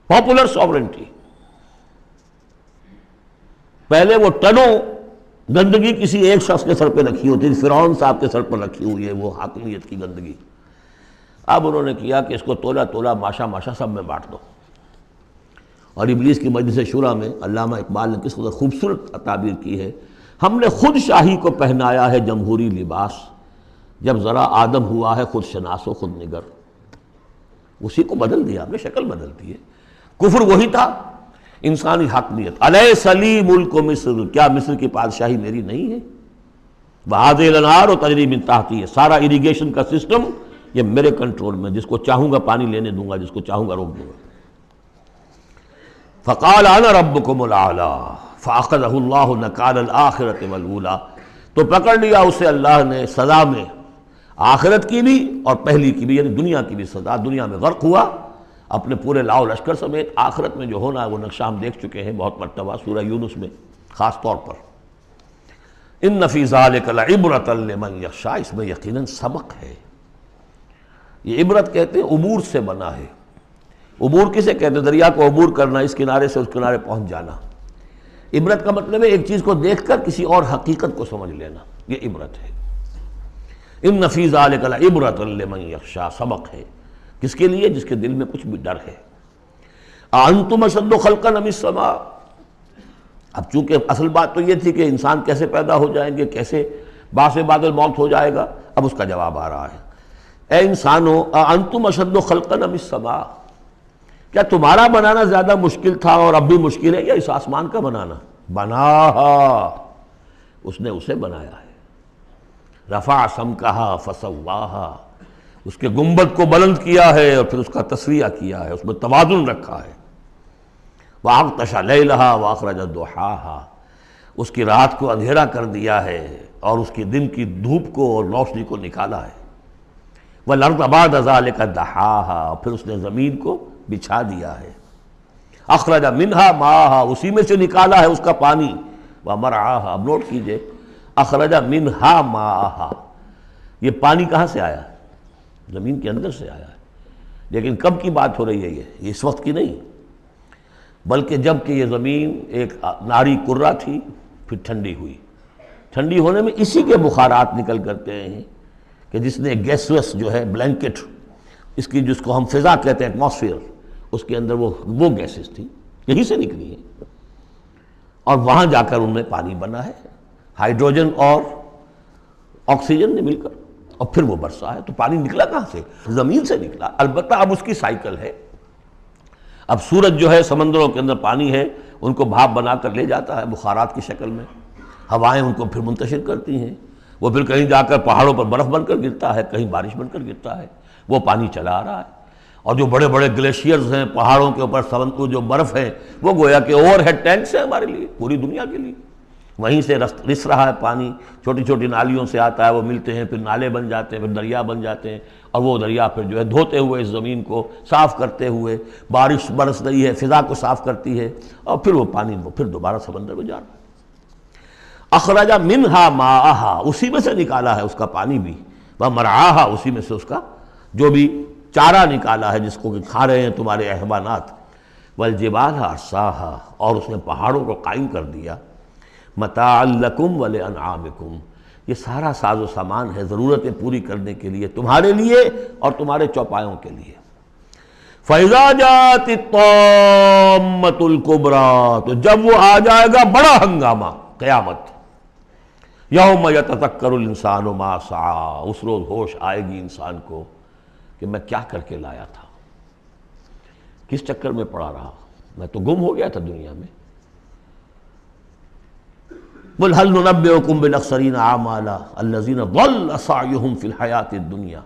پاپولر سوورنٹی، پہلے وہ ٹنوں گندگی کسی ایک شخص کے سر پہ رکھی ہوتی تھی، فرعون صاحب کے سر پر رکھی ہوئی ہے وہ حاکمیت کی گندگی. اب انہوں نے کیا کہ اس کو تولا تولا ماشا ماشا سب میں بانٹ دو. اور ابلیس کی مجلس شورا میں علامہ اقبال نے کس قدر خوبصورت تعبیر کی ہے، ہم نے خود شاہی کو پہنایا ہے جمہوری لباس، جب ذرا آدم ہوا ہے خود شناس و خود نگر. اسی کو بدل دیا، ہم نے شکل بدل دی ہے. کفر وہی تھا، انسانی حاکمیت. الیس لی ملک مصر، کیا مصر کی بادشاہی میری نہیں ہے؟ وہذہ الانہار تجری من تحتی، ہے سارا اریگیشن کا سسٹم یہ میرے کنٹرول میں، جس کو چاہوں گا پانی لینے دوں گا، جس کو چاہوں گا روک دوں گا. فقال انا ربکم الاعلیٰ فاخذہ اللہ نکال الآخرۃ والاولیٰ، تو پکڑ لیا اسے اللہ نے سزا میں، آخرت کی بھی اور پہلی کی بھی، یعنی دنیا کی بھی سزا. دنیا میں غرق ہوا اپنے پورے لاؤ لشکر سمیت. آخرت میں جو ہونا ہے وہ نقشہ ہم دیکھ چکے ہیں بہت مرتبہ سورہ یونس میں خاص طور پر. ان فی ذلک لعبرۃ لمن یخشی، اس میں یقیناً سبق ہے. یہ عبرت کہتے ہیں عبور سے بنا ہے. عبور کسے کہتے ہیں؟ دریا کو عبور کرنا، اس کنارے سے اس کنارے پہنچ جانا. عبرت کا مطلب ہے ایک چیز کو دیکھ کر کسی اور حقیقت کو سمجھ لینا، یہ عبرت ہے. ان فی ذلک لعبرۃ لمن یخشی، سبق ہے کس کے لیے؟ جس کے دل میں کچھ بھی ڈر ہے. اانتم اشد خلقا ام السماء. اب چونکہ اصل بات تو یہ تھی کہ انسان کیسے پیدا ہو جائیں گے، کیسے باعث بعد الموت ہو جائے گا، اب اس کا جواب آ رہا ہے. اے انسانو اانتم اشد خلقا ام السماء، کیا تمہارا بنانا زیادہ مشکل تھا اور اب بھی مشکل ہے یا اس آسمان کا بنانا؟ بناہا، اس نے اسے بنایا ہے. رفع سمکہا فسواہا، اس کے گنبد کو بلند کیا ہے اور پھر اس کا تسویہ کیا ہے، اس میں توازن رکھا ہے. وَأَغْطَشَ لَيْلَهَا وَأَخْرَجَ ضُحَاهَا، اس کی رات کو اندھیرا کر دیا ہے اور اس کی دن کی دھوپ کو اور روشنی کو نکالا ہے. وَالْأَرْضَ بَعْدَ ذَلِكَ دَحَاهَا، پھر اس نے زمین کو بچھا دیا ہے. اخرج منہا ماءها، اسی میں سے نکالا ہے اس کا پانی. ومرعاها، اب نوٹ کیجئے، اخرج منہا ماءها، یہ پانی کہاں سے آیا ہے؟ زمین کے اندر سے آیا ہے. لیکن کب کی بات ہو رہی ہے؟ یہ اس وقت کی نہیں، بلکہ جب کہ یہ زمین ایک ناری کرہ تھی، پھر ٹھنڈی ہوئی. ٹھنڈی ہونے میں اسی کے بخارات نکل کرتے ہیں کہ جس نے گیسوس جو ہے بلینکٹ، اس کی جس کو ہم فضا کہتے ہیں ایٹماسفیئر، اس کے اندر وہ گیسز تھی، یہی سے نکلی ہیں اور وہاں جا کر ان میں پانی بنا ہے، ہائیڈروجن اور آکسیجن نے مل کر، اور پھر وہ برسا ہے. تو پانی نکلا کہاں سے؟ زمین سے نکلا. البتہ اب اس کی سائیکل ہے. اب سورج جو ہے سمندروں کے اندر پانی ہے، ان کو بھاپ بنا کر لے جاتا ہے بخارات کی شکل میں، ہوائیں ان کو پھر منتشر کرتی ہیں، وہ پھر کہیں جا کر پہاڑوں پر برف بن کر گرتا ہے، کہیں بارش بن کر گرتا ہے، وہ پانی چلا آ رہا ہے. اور جو بڑے بڑے گلیشیئرز ہیں پہاڑوں کے اوپر، سمندر جو برف ہے، وہ گویا کہ اوور ہیڈ ٹینکس ہیں ہمارے لیے، پوری دنیا کے لیے. وہیں سے رس رہا ہے پانی، چھوٹی چھوٹی نالیوں سے آتا ہے، وہ ملتے ہیں، پھر نالے بن جاتے ہیں، پھر دریا بن جاتے ہیں، اور وہ دریا پھر جو ہے دھوتے ہوئے اس زمین کو صاف کرتے ہوئے، بارش برس رہی ہے، فضا کو صاف کرتی ہے، اور پھر وہ پانی پھر دوبارہ سمندر میں جا رہا ہے. اخرج منہا ماءہا، اسی میں سے نکالا ہے اس کا پانی بھی. ومرعاہا، اسی میں سے اس کا جو بھی چارہ نکالا ہے جس کو کہ کھا رہے ہیں تمہارے حیوانات. والجبال ارساہا، اور اس نے پہاڑوں کو قائم کر دیا. متاعا لکم ولانعامکم، یہ سارا ساز و سامان ہے ضرورتیں پوری کرنے کے لیے، تمہارے لیے اور تمہارے چوپایوں کے لیے. فَإِذَا جَاءَتِ الطَّامَّةُ الْكُبْرَىٰ، تو جب وہ آ جائے گا بڑا ہنگامہ، قیامت. یوم یتذکر الانسان ما سعی، اس روز ہوش آئے گی انسان کو کہ میں کیا کر کے لایا تھا، کس چکر میں پڑا رہا، میں تو گم ہو گیا تھا دنیا میں. قُلْ هَلْ نُنَبِّئُكُم بِالْأَخْسَرِينَ أَعْمَالًا الَّذِينَ ضَلَّ سَعْيُهُمْ فِي الْحَيَاةِ الدُّنْيَا.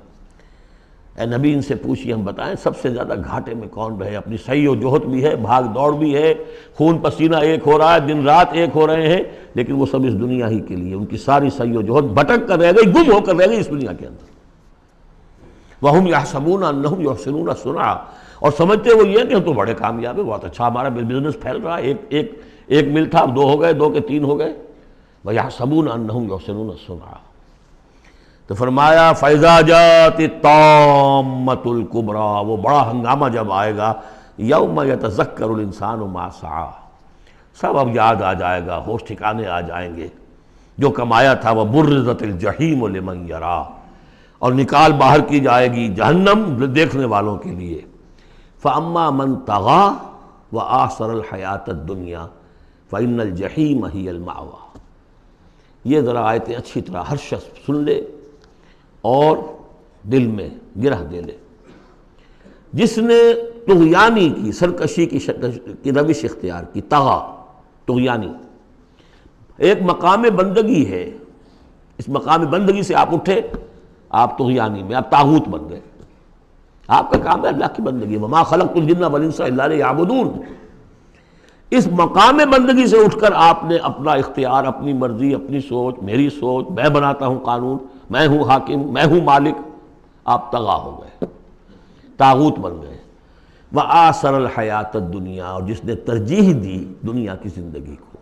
اے نبی ان سے پوچھیے، ہم بتائیں سب سے زیادہ گھاٹے میں کون رہے، اپنی سعی و جہد بھی ہے، بھاگ دوڑ بھی ہے، خون پسینہ ایک ہو رہا ہے، دن رات ایک ہو رہے ہیں، لیکن وہ سب اس دنیا ہی کے لیے، ان کی ساری سعی و جہد بھٹک کر رہ گئی، گم ہو کر رہ گئی اس دنیا کے اندر. وَهُمْ يَحْسَبُونَ أَنَّهُمْ يُحْسِنُونَ صُنْعًا، اور سمجھتے وہ یہ کہ ہم تو بڑے کامیاب ہیں، بہت اچھا ہمارا بزنس پھیل رہا ہے، ایک مل تھا، 2 ہو گئے، 2 کے 3 ہو گئے. وَيَحْسَبُونَ أَنَّهُمْ يُحْسِنُونَ صُنْعًا. تو فرمایا فَإِذَا جَاءَتِ الطَّامَّةُ الْكُبْرَىٰ، وہ بڑا ہنگامہ جب آئے گا، یوم یتذکر الانسان ما سعی، سب اب یاد آ جائے گا، ہوش ٹھکانے آ جائیں گے جو کمایا تھا. وَبُرِّزَتِ الجحیم لمن یریٰ، اور نکال باہر کی جائے گی جہنم دیکھنے والوں کے لیے. فَأَمَّا مَنْ طَغَىٰ وَآثَرَ الْحَيَاةَ الدُّنْيَا فَإِنَّ الْجَحِيمَ هِيَ الْمَأْوَىٰ. یہ ذرا آیتیں اچھی طرح ہر شخص سن لے اور دل میں گرہ دے لے. جس نے طغیانی کی، سرکشی کی روش اختیار کی، طغا طغیانی، ایک مقام بندگی ہے، اس مقام بندگی سے آپ اٹھے، آپ طغیانی میں، آپ طاغوت بن گئے. آپ کا کام ہے اللہ کی بندگی. وما خلقت الجن والانس الا لیعبدون. اس مقام بندگی سے اٹھ کر آپ نے اپنا اختیار، اپنی مرضی، اپنی سوچ، میری سوچ، میں بناتا ہوں قانون، میں ہوں حاکم، میں ہوں مالک، آپ طغا ہو گئے، طاغوت بن گئے. وآثر الحیات الدنیا، اور جس نے ترجیح دی دنیا کی زندگی کو،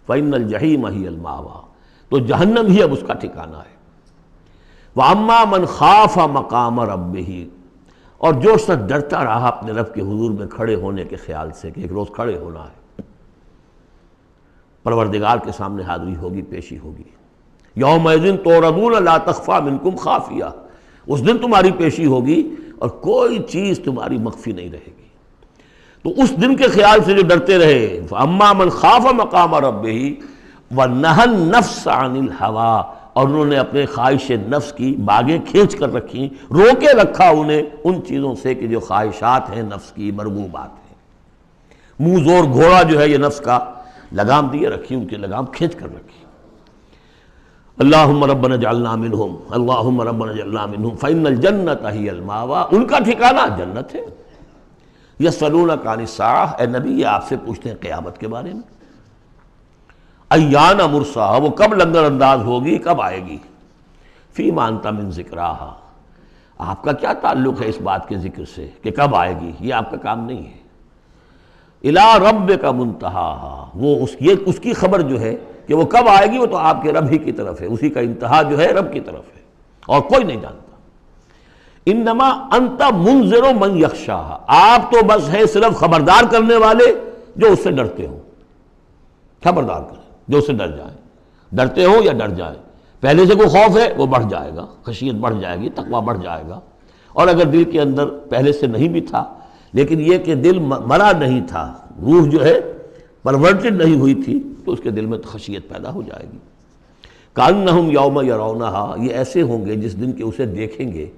فإن الجحیم ہی المأویٰ، تو جہنم ہی اب اس کا ٹھکانہ ہے. وَأَمَّا مَنْ خَافَ مَقَامَ رَبِّهِ، اور جو شخص ڈرتا رہا اپنے رب کے حضور میں کھڑے ہونے کے خیال سے کہ ایک روز کھڑے ہونا ہے، پروردگار کے سامنے حاضری ہوگی، پیشی ہوگی. یومئذ تعرضون لا تخفی منکم خافیہ، اس دن تمہاری پیشی ہوگی اور کوئی چیز تمہاری مخفی نہیں رہے گی. تو اس دن کے خیال سے جو ڈرتے رہے، فَأَمَّا مَنْ خَافَ مَقَامَ رَبِّهِ وَنَهَى النَّفْسَ عَنِ الْهَوَىٰ، اور انہوں نے اپنے خواہش نفس کی باغیں کھینچ کر رکھی، روکے رکھا انہیں ان چیزوں سے کہ جو خواہشات ہیں نفس کی، مرغوبات ہیں۔ منہ زور گھوڑا جو ہے یہ نفس کا لگام دیے رکھی، ان کی لگام کھینچ کر رکھی۔ اللہم ربنا اجعلنا منہم، اللہم ربنا اجعلنا منہم فإن الجنة ہی الماویٰ، ان کا ٹھکانہ جنت ہے۔ یسألونک عن الساعہ، اے نبی یہ آپ سے پوچھتے ہیں قیامت کے بارے میں، ایان مرساہا، وہ کب لنگر انداز ہوگی، کب آئے گی، فیما انت من ذکراہا، آپ کا کیا تعلق ہے اس بات کے ذکر سے کہ کب آئے گی، یہ آپ کا کام نہیں ہے۔ الی ربک منتہاہا، وہ اس کی خبر جو ہے کہ وہ کب آئے گی وہ تو آپ کے رب ہی کی طرف ہے، اسی کا انتہا جو ہے رب کی طرف ہے، اور کوئی نہیں جانتا۔ انما انت منذر من یخشاہا، آپ تو بس ہے صرف خبردار کرنے والے جو اس سے ڈرتے ہوں، خبردار کریں جو اس سے ڈر جائیں، ڈرتے ہوں یا ڈر جائیں۔ پہلے سے کوئی خوف ہے وہ بڑھ جائے گا، خشیت بڑھ جائے گی، تقویٰ بڑھ جائے گا، اور اگر دل کے اندر پہلے سے نہیں بھی تھا لیکن یہ کہ دل مرا نہیں تھا، روح جو ہے پرورٹڈ نہیں ہوئی تھی، تو اس کے دل میں خشیت پیدا ہو جائے گی۔ کأنہم یوم یرونہا، یہ ایسے ہوں گے جس دن کہ اسے دیکھیں گے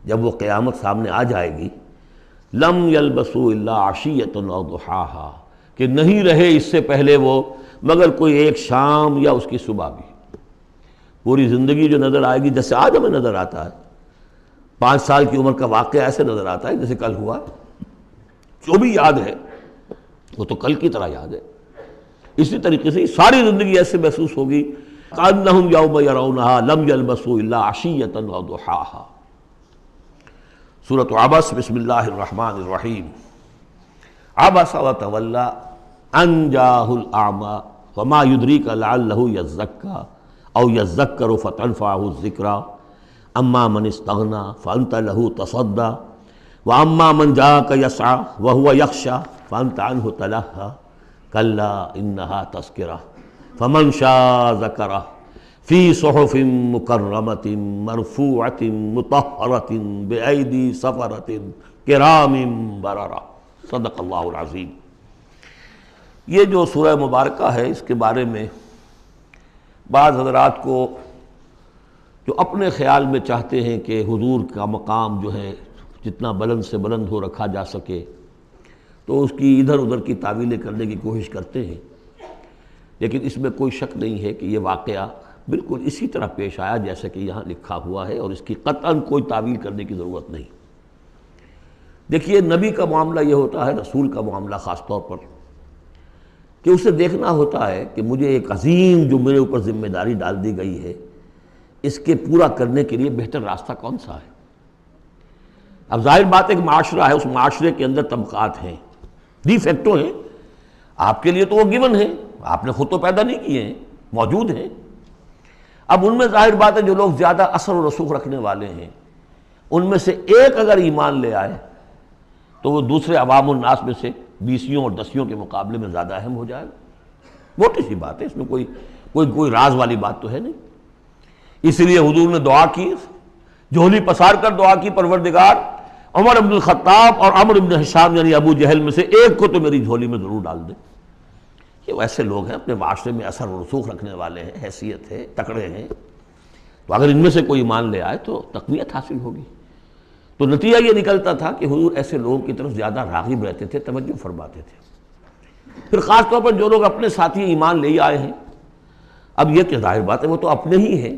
جب وہ قیامت سامنے آ جائے گی، لم یلبسوا الا عشیۃ او ضحاہا، کہ نہیں رہے اس سے پہلے وہ مگر کوئی ایک شام یا اس کی صبح بھی۔ پوری زندگی جو نظر آئے گی جیسے آج ہمیں نظر آتا ہے، 5 سال کی عمر کا واقعہ ایسے نظر آتا ہے جیسے کل ہوا، جو بھی یاد ہے وہ تو کل کی طرح یاد ہے۔ اسی طریقے سے ساری زندگی ایسے محسوس ہوگی، کأنہم یوم یرونہا لم یلبسوا الا عشیۃ او ضحاہا۔ سورۃ عبس، بسم اللہ الرحمن الرحیم۔ عبس وتولی ان جاءہ الاعمی وما یدریک لعلہ یزکیٰ او یذکر فتنفعہ الذکریٰ اما من استغنی فانت لہ تصدی واما من جاءک یسعی وہو یخشی فانت عنہ تلہی کلا انہا تذکرہ فمن شاء ذکرہ فی صحف مکرمۃ مرفوعۃ مطہرۃ بأیدی سفرۃ کرام بررہ۔ صدق اللہ العظیم۔ یہ جو سورہ مبارکہ ہے اس کے بارے میں بعض حضرات کو جو اپنے خیال میں چاہتے ہیں کہ حضور کا مقام جو ہے جتنا بلند سے بلند ہو رکھا جا سکے تو اس کی ادھر ادھر کی تعویلیں کرنے کی کوشش کرتے ہیں، لیکن اس میں کوئی شک نہیں ہے کہ یہ واقعہ بالکل اسی طرح پیش آیا جیسا کہ یہاں لکھا ہوا ہے، اور اس کی قطعاً کوئی تعویل کرنے کی ضرورت نہیں۔ دیکھیے نبی کا معاملہ یہ ہوتا ہے، رسول کا معاملہ خاص طور پر، کہ اسے دیکھنا ہوتا ہے کہ مجھے ایک عظیم جو میرے اوپر ذمہ داری ڈال دی گئی ہے اس کے پورا کرنے کے لیے بہتر راستہ کون سا ہے۔ اب ظاہر بات ایک معاشرہ ہے، اس معاشرے کے اندر طبقات ہیں، ڈی فیکٹو ہیں، آپ کے لیے تو وہ گیون ہیں، آپ نے خود تو پیدا نہیں کیے ہیں، موجود ہیں۔ اب ان میں ظاہر بات ہے جو لوگ زیادہ اثر و رسوخ رکھنے والے ہیں ان میں سے ایک اگر ایمان لے آئے تو وہ دوسرے عوام الناس میں سے 20 اور 10 کے مقابلے میں زیادہ اہم ہو جائے گا۔ موٹی سی بات ہے، اس میں کوئی راز والی بات تو ہے نہیں۔ اس لیے حضور نے دعا کی، جھولی پسار کر دعا کی، پروردگار عمر بن الخطاب اور عمرو بن ہشام یعنی ابو جہل میں سے ایک کو تو میری جھولی میں ضرور ڈال دے۔ یہ ایسے لوگ ہیں اپنے معاشرے میں اثر و رسوخ رکھنے والے ہیں، حیثیت ہے، تکڑے ہیں، تو اگر ان میں سے کوئی ایمان لے آئے تو تقویت حاصل ہوگی۔ تو نتیجہ یہ نکلتا تھا کہ حضور ایسے لوگوں کی طرف زیادہ راغب رہتے تھے، توجہ فرماتے تھے۔ پھر خاص طور پر جو لوگ اپنے ساتھی ایمان لے آئے ہیں، اب یہ کہ ظاہر بات ہے وہ تو اپنے ہی ہیں،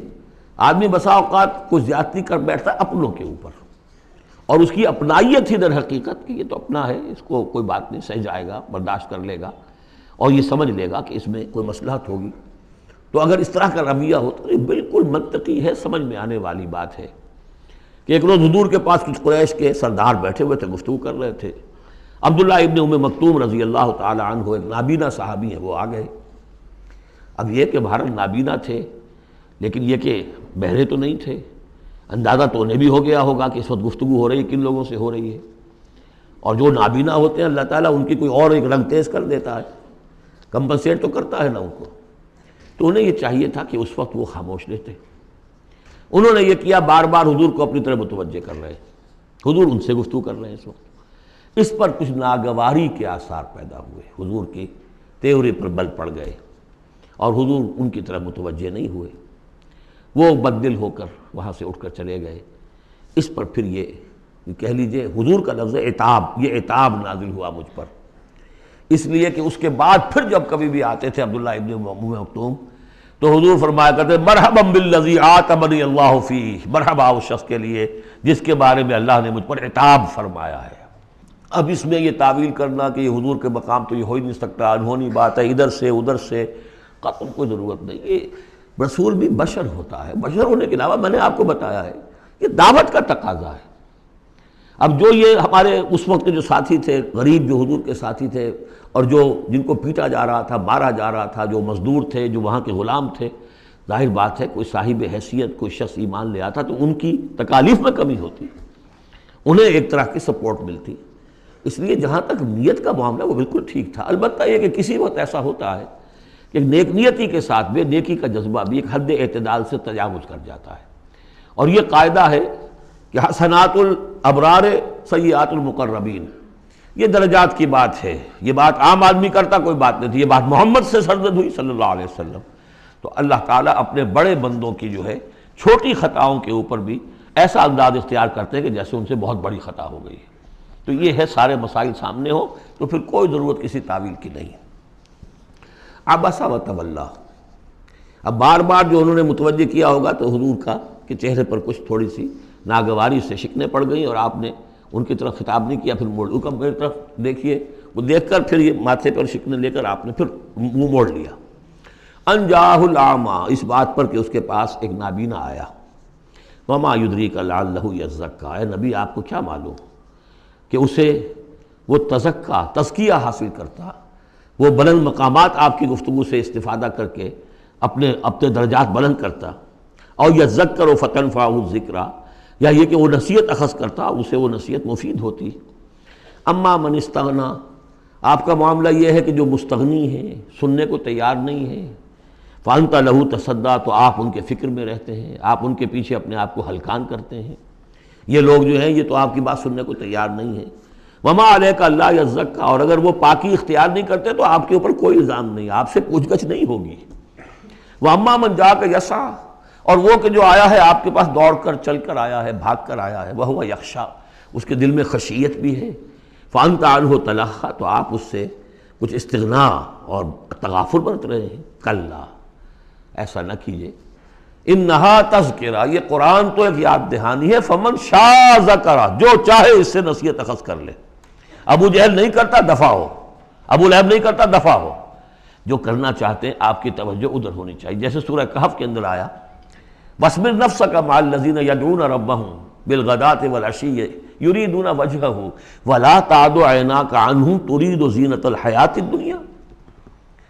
آدمی بسا اوقات کچھ زیادتی کر بیٹھتا ہے اپنوں کے اوپر، اور اس کی اپنائیت ہی در حقیقت کہ یہ تو اپنا ہے، اس کو کوئی بات نہیں، سہ جائے گا، برداشت کر لے گا، اور یہ سمجھ لے گا کہ اس میں کوئی مصلحت ہوگی۔ تو اگر اس طرح کا رویہ ہو تو یہ بالکل منطقی ہے، سمجھ میں آنے والی بات ہے کہ ایک روز حضور کے پاس کچھ قریش کے سردار بیٹھے ہوئے تھے، گفتگو کر رہے تھے۔ عبداللہ ابن ام مکتوم رضی اللہ تعالی عنہ ایک نابینا صحابی ہیں، وہ آ گئے۔ اب یہ کہ بہرحال نابینا تھے لیکن یہ کہ بہرے تو نہیں تھے، اندازہ تو انہیں بھی ہو گیا ہوگا کہ اس وقت گفتگو ہو رہی ہے کن لوگوں سے ہو رہی ہے، اور جو نابینا ہوتے ہیں اللہ تعالیٰ ان کی کوئی اور ایک رنگ تیز کر دیتا ہے، کمپنسیٹ تو کرتا ہے نا ان کو۔ تو انہیں یہ چاہیے تھا کہ اس وقت وہ خاموش رہتے۔ انہوں نے یہ کیا، بار بار حضور کو اپنی طرف متوجہ کر رہے ہیں، حضور ان سے گفتگو کر رہے ہیں اس وقت، اس پر کچھ ناگواری کے آثار پیدا ہوئے، حضور کے تیورے پر بل پڑ گئے اور حضور ان کی طرف متوجہ نہیں ہوئے، وہ بددل ہو کر وہاں سے اٹھ کر چلے گئے۔ اس پر پھر یہ کہہ لیجئے حضور کا لفظ عتاب، یہ عتاب نازل ہوا مجھ پر، اس لیے کہ اس کے بعد پھر جب کبھی بھی آتے تھے عبداللہ ابن ام مکتوم تو حضور فرمایا کرتے مرحبا بالذی عاتبنی اللہ فیہ، مرحبا اس شخص کے لیے جس کے بارے میں اللہ نے مجھ پر عتاب فرمایا ہے۔ اب اس میں یہ تعویل کرنا کہ یہ حضور کے مقام تو یہ ہو ہی نہیں سکتا، انہونی بات ہے، ادھر سے ادھر سے، قطعاً کوئی ضرورت نہیں۔ یہ رسول بھی بشر ہوتا ہے، بشر ہونے کے علاوہ میں نے آپ کو بتایا ہے یہ دعوت کا تقاضا ہے۔ اب جو یہ ہمارے اس وقت کے جو ساتھی تھے، غریب جو حضور کے ساتھی تھے، اور جو جن کو پیٹا جا رہا تھا، مارا جا رہا تھا، جو مزدور تھے، جو وہاں کے غلام تھے، ظاہر بات ہے کوئی صاحب حیثیت کوئی شخص ایمان لے آتا تو ان کی تکالیف میں کمی ہوتی، انہیں ایک طرح کی سپورٹ ملتی۔ اس لیے جہاں تک نیت کا معاملہ وہ بالکل ٹھیک تھا۔ البتہ یہ کہ کسی وقت ایسا ہوتا ہے کہ نیک نیتی کے ساتھ بے نیکی کا جذبہ بھی ایک حد اعتدال سے تجاوز کر جاتا ہے، اور یہ قاعدہ ہے کہ حسنات الابرار سیئات المقربین، یہ درجات کی بات ہے، یہ بات عام آدمی کرتا کوئی بات نہیں تھی، یہ بات محمد سے سرزد ہوئی صلی اللہ علیہ وسلم۔ تو اللہ تعالیٰ اپنے بڑے بندوں کی جو ہے چھوٹی خطاؤں کے اوپر بھی ایسا انداز اختیار کرتے ہیں کہ جیسے ان سے بہت بڑی خطا ہو گئی ہے۔ تو یہ ہے سارے مسائل سامنے ہو تو پھر کوئی ضرورت کسی تعویل کی نہیں۔ عبس وتولی، اب بار بار جو انہوں نے متوجہ کیا ہوگا تو حضور کا کہ چہرے پر کچھ تھوڑی سی ناگواری سے شکنیں پڑ گئیں، اور آپ نے ان کی طرف خطاب نہیں کیا، پھر موڑ حکم میری طرف دیکھیے، وہ دیکھ کر پھر یہ ماتھے پر شکنیں لے کر آپ نے پھر منہ موڑ لیا۔ ان جاءہ الاعمی، اس بات پر کہ اس کے پاس ایک نابینا آیا۔ وما یدریک لعلہ یزکی، اے نبی آپ کو کیا معلوم کہ اسے وہ تزکیہ حاصل کرتا، وہ بلند مقامات آپ کی گفتگو سے استفادہ کر کے اپنے درجات بلند کرتا، اور یذکر فتنفعہ الذکریٰ، یا یہ کہ وہ نصیحت اخذ کرتا اسے وہ نصیحت مفید ہوتی۔ اما من استغنی، آپ کا معاملہ یہ ہے کہ جو مستغنی ہیں، سننے کو تیار نہیں ہیں، فانت لہ تصدیٰ، تو آپ ان کے فکر میں رہتے ہیں، آپ ان کے پیچھے اپنے آپ کو ہلکان کرتے ہیں۔ یہ لوگ جو ہیں یہ تو آپ کی بات سننے کو تیار نہیں ہیں۔ وما علیک الا یزکی، اور اگر وہ پاکی اختیار نہیں کرتے تو آپ کے اوپر کوئی الزام نہیں، آپ سے پوچھ گچھ نہیں ہوگی۔ واما من جاءک یسعی، اور وہ کہ جو آیا ہے آپ کے پاس دوڑ کر چل کر آیا ہے، بھاگ کر آیا ہے، وہو یخشی، اس کے دل میں خشیت بھی ہے، فانت عنہ تلہی، تو آپ اس سے کچھ استغنا اور تغافل برت رہے ہیں۔ کلا، ایسا نہ کیجیے، انہا تذکرہ، یہ قرآن تو ایک یاد دہانی ہے، فمن شاء ذکرہ، جو چاہے اس سے نصیحت اخذ کر لے۔ ابو جہل نہیں کرتا دفع ہو، ابو لہب نہیں کرتا دفع ہو، جو کرنا چاہتے ہیں آپ کی توجہ ادھر ہونی چاہیے۔ جیسے سورہ کہف کے اندر آیا وَاصْبِرْ نَفْسَكَ مَعَ الَّذِينَ يَدْعُونَ رَبَّهُمْ بِالْغَدَاةِ وَالْعَشِيِّ يُرِيدُونَ وَجْهَهُ وَلَا تَعْدُ عَيْنَاكَ عَنْهُمْ تُرِيدُ زِينَةَ الْحَيَاةِ الدُّنْيَا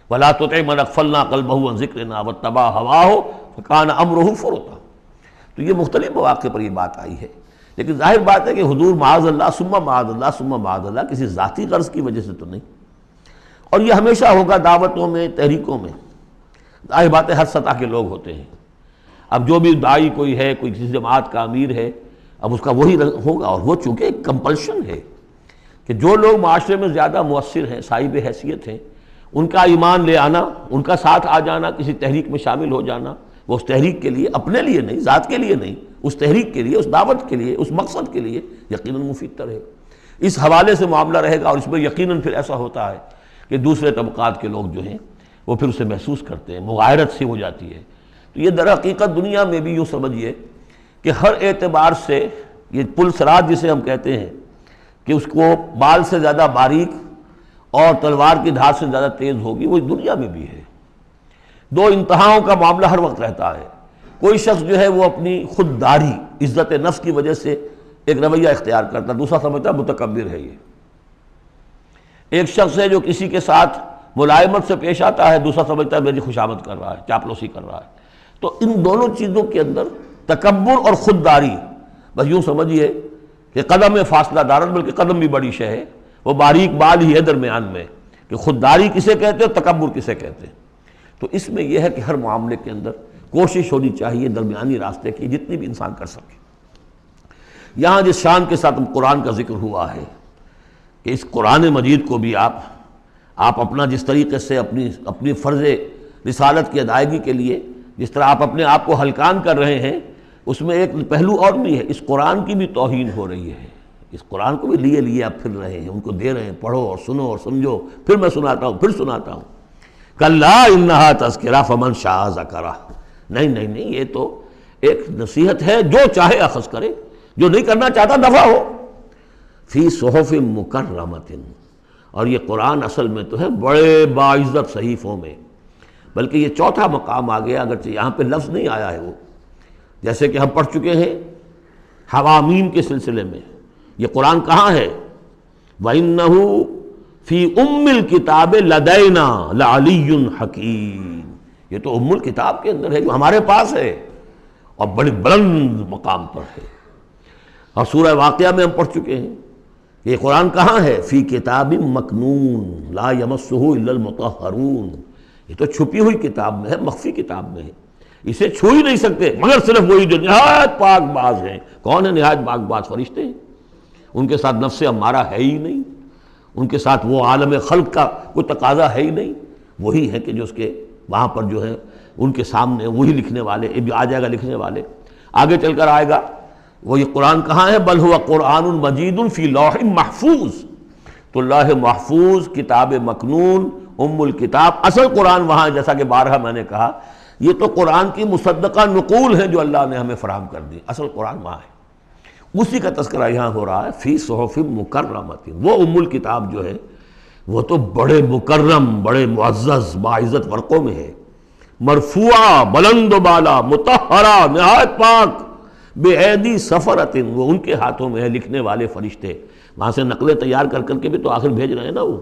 وَلَا تُطِعْ مَنْ أَغْفَلْنَا قَلْبَهُ عَنْ ذِكْرِنَا وَاتَّبَعَ هَوَاهُ فَكَانَ أَمْرُهُ فُرُطًا۔ تو یہ مختلف مواقع پر یہ بات آئی ہے، لیکن ظاہر بات ہے کہ حضور معاذ اللہ ثم معاذ اللہ ثم معاذ اللہ کسی ذاتی غرض کی وجہ سے تو نہیں، اور یہ ہمیشہ ہوگا دعوتوں میں، تحریکوں میں۔ ظاہر بات ہے ہر سطح کے لوگ ہوتے ہیں، اب جو بھی داعی کوئی ہے، کوئی کسی جماعت کا امیر ہے، اب اس کا وہی ہوگا، اور وہ چونکہ ایک کمپلشن ہے کہ جو لوگ معاشرے میں زیادہ مؤثر ہیں، صاحب حیثیت ہیں، ان کا ایمان لے آنا، ان کا ساتھ آ جانا، کسی تحریک میں شامل ہو جانا، وہ اس تحریک کے لیے، اپنے لیے نہیں، ذات کے لیے نہیں، اس تحریک کے لیے، اس دعوت کے لیے، اس مقصد کے لیے یقیناً مفید رہے گا۔ اس حوالے سے معاملہ رہے گا، اور اس میں یقیناً پھر ایسا ہوتا ہے کہ دوسرے طبقات کے لوگ جو ہیں وہ پھر اسے محسوس کرتے ہیں، مغایرت سی ہو جاتی ہے۔ تو یہ در حقیقت دنیا میں بھی یوں سمجھیے کہ ہر اعتبار سے یہ پل صراط جسے ہم کہتے ہیں کہ اس کو بال سے زیادہ باریک اور تلوار کی دھار سے زیادہ تیز ہوگی، وہ دنیا میں بھی ہے۔ دو انتہاؤں کا معاملہ ہر وقت رہتا ہے۔ کوئی شخص جو ہے وہ اپنی خودداری، عزت نفس کی وجہ سے ایک رویہ اختیار کرتا، دوسرا سمجھتا متکبر ہے۔ یہ ایک شخص ہے جو کسی کے ساتھ ملائمت سے پیش آتا ہے، دوسرا سمجھتا ہے میری خوشامد کر رہا ہے، چاپلوسی کر رہا ہے۔ تو ان دونوں چیزوں کے اندر تکبر اور خودداری، بس یوں سمجھیے کہ قدم فاصلہ دارن، بلکہ قدم بھی بڑی شے ہے، وہ باریک بال ہی ہے درمیان میں کہ خودداری کسے کہتے ہیں اور تکبر کسے کہتے ہیں۔ تو اس میں یہ ہے کہ ہر معاملے کے اندر کوشش ہونی چاہیے درمیانی راستے کی، جتنی بھی انسان کر سکے۔ یہاں جس شان کے ساتھ قرآن کا ذکر ہوا ہے کہ اس قرآن مجید کو بھی آپ اپنا جس طریقے سے اپنی فرض رسالت کی ادائیگی کے لیے جس طرح آپ اپنے آپ کو ہلکان کر رہے ہیں، اس میں ایک پہلو اور بھی ہے، اس قرآن کی بھی توہین ہو رہی ہے۔ اس قرآن کو بھی لیے آپ پھر رہے ہیں، ان کو دے رہے ہیں، پڑھو اور سنو اور سمجھو، پھر میں سناتا ہوں، پھر سناتا ہوں۔ کلا انہا تذکرہ فمن شاء ذکرہ، نہیں، یہ تو ایک نصیحت ہے، جو چاہے اخذ کرے، جو نہیں کرنا چاہتا دفع ہو۔ فی صحف مکرمۃ، اور یہ قرآن اصل میں تو ہے بڑے باعزت صحیفوں میں، بلکہ یہ چوتھا مقام آ گیا، اگرچہ یہاں پہ لفظ نہیں آیا ہے وہ، جیسے کہ ہم پڑھ چکے ہیں حوامیم کے سلسلے میں۔ یہ قرآن کہاں ہے؟ وَإِنَّهُ فِي أُمِّ الْكِتَابِ لَدَيْنَا لَعَلِيٌّ حَكِيمٌ، یہ تو ام الکتاب کے اندر ہے جو ہمارے پاس ہے اور بڑی بلند مقام پر ہے۔ اور سورہ واقعہ میں ہم پڑھ چکے ہیں یہ قرآن کہاں ہے؟ فی کتاب مکنون لا یمسہ الا المطہرون، یہ تو چھپی ہوئی کتاب میں ہے، مخفی کتاب میں ہے، اسے چھو ہی نہیں سکتے مگر صرف وہی جو نہایت پاک باز ہیں۔ کون ہے نہایت پاک باز؟ فرشتے ہیں، ان کے ساتھ نفس امارہ ہے ہی نہیں، ان کے ساتھ وہ عالم خلق کا کوئی تقاضا ہے ہی نہیں، وہی ہے کہ جو اس کے وہاں پر جو ہے ان کے سامنے وہی لکھنے والے، ابھی آ جائے گا لکھنے والے، آگے چل کر آئے گا۔ وہ یہ قرآن کہاں ہے؟ بل ہوا قرآن مجید فی لوح محفوظ، تو لوح محفوظ، کتاب مکنون، ام الکتاب، اصل قرآن وہاں، جیسا کہ بارہا میں نے کہا، یہ تو قرآن کی مصدقہ نقول ہے جو اللہ نے ہمیں فراہم کر دی، اصل قرآن وہاں ہے، اسی کا تذکرہ یہاں ہو رہا ہے فی صحف مکرمۃ۔ وہ ام الکتاب جو ہے وہ تو بڑے مکرم، بڑے معزز باعزت ورقوں میں ہے، مرفوعہ، بلند و بالا، مطہرہ، نہایت پاک، بے ایدی سفرۃ، وہ ان کے ہاتھوں میں ہے، لکھنے والے فرشتے، وہاں سے نقلیں تیار کر کر کے بھی تو آخر بھیج رہے ہیں نا وہ،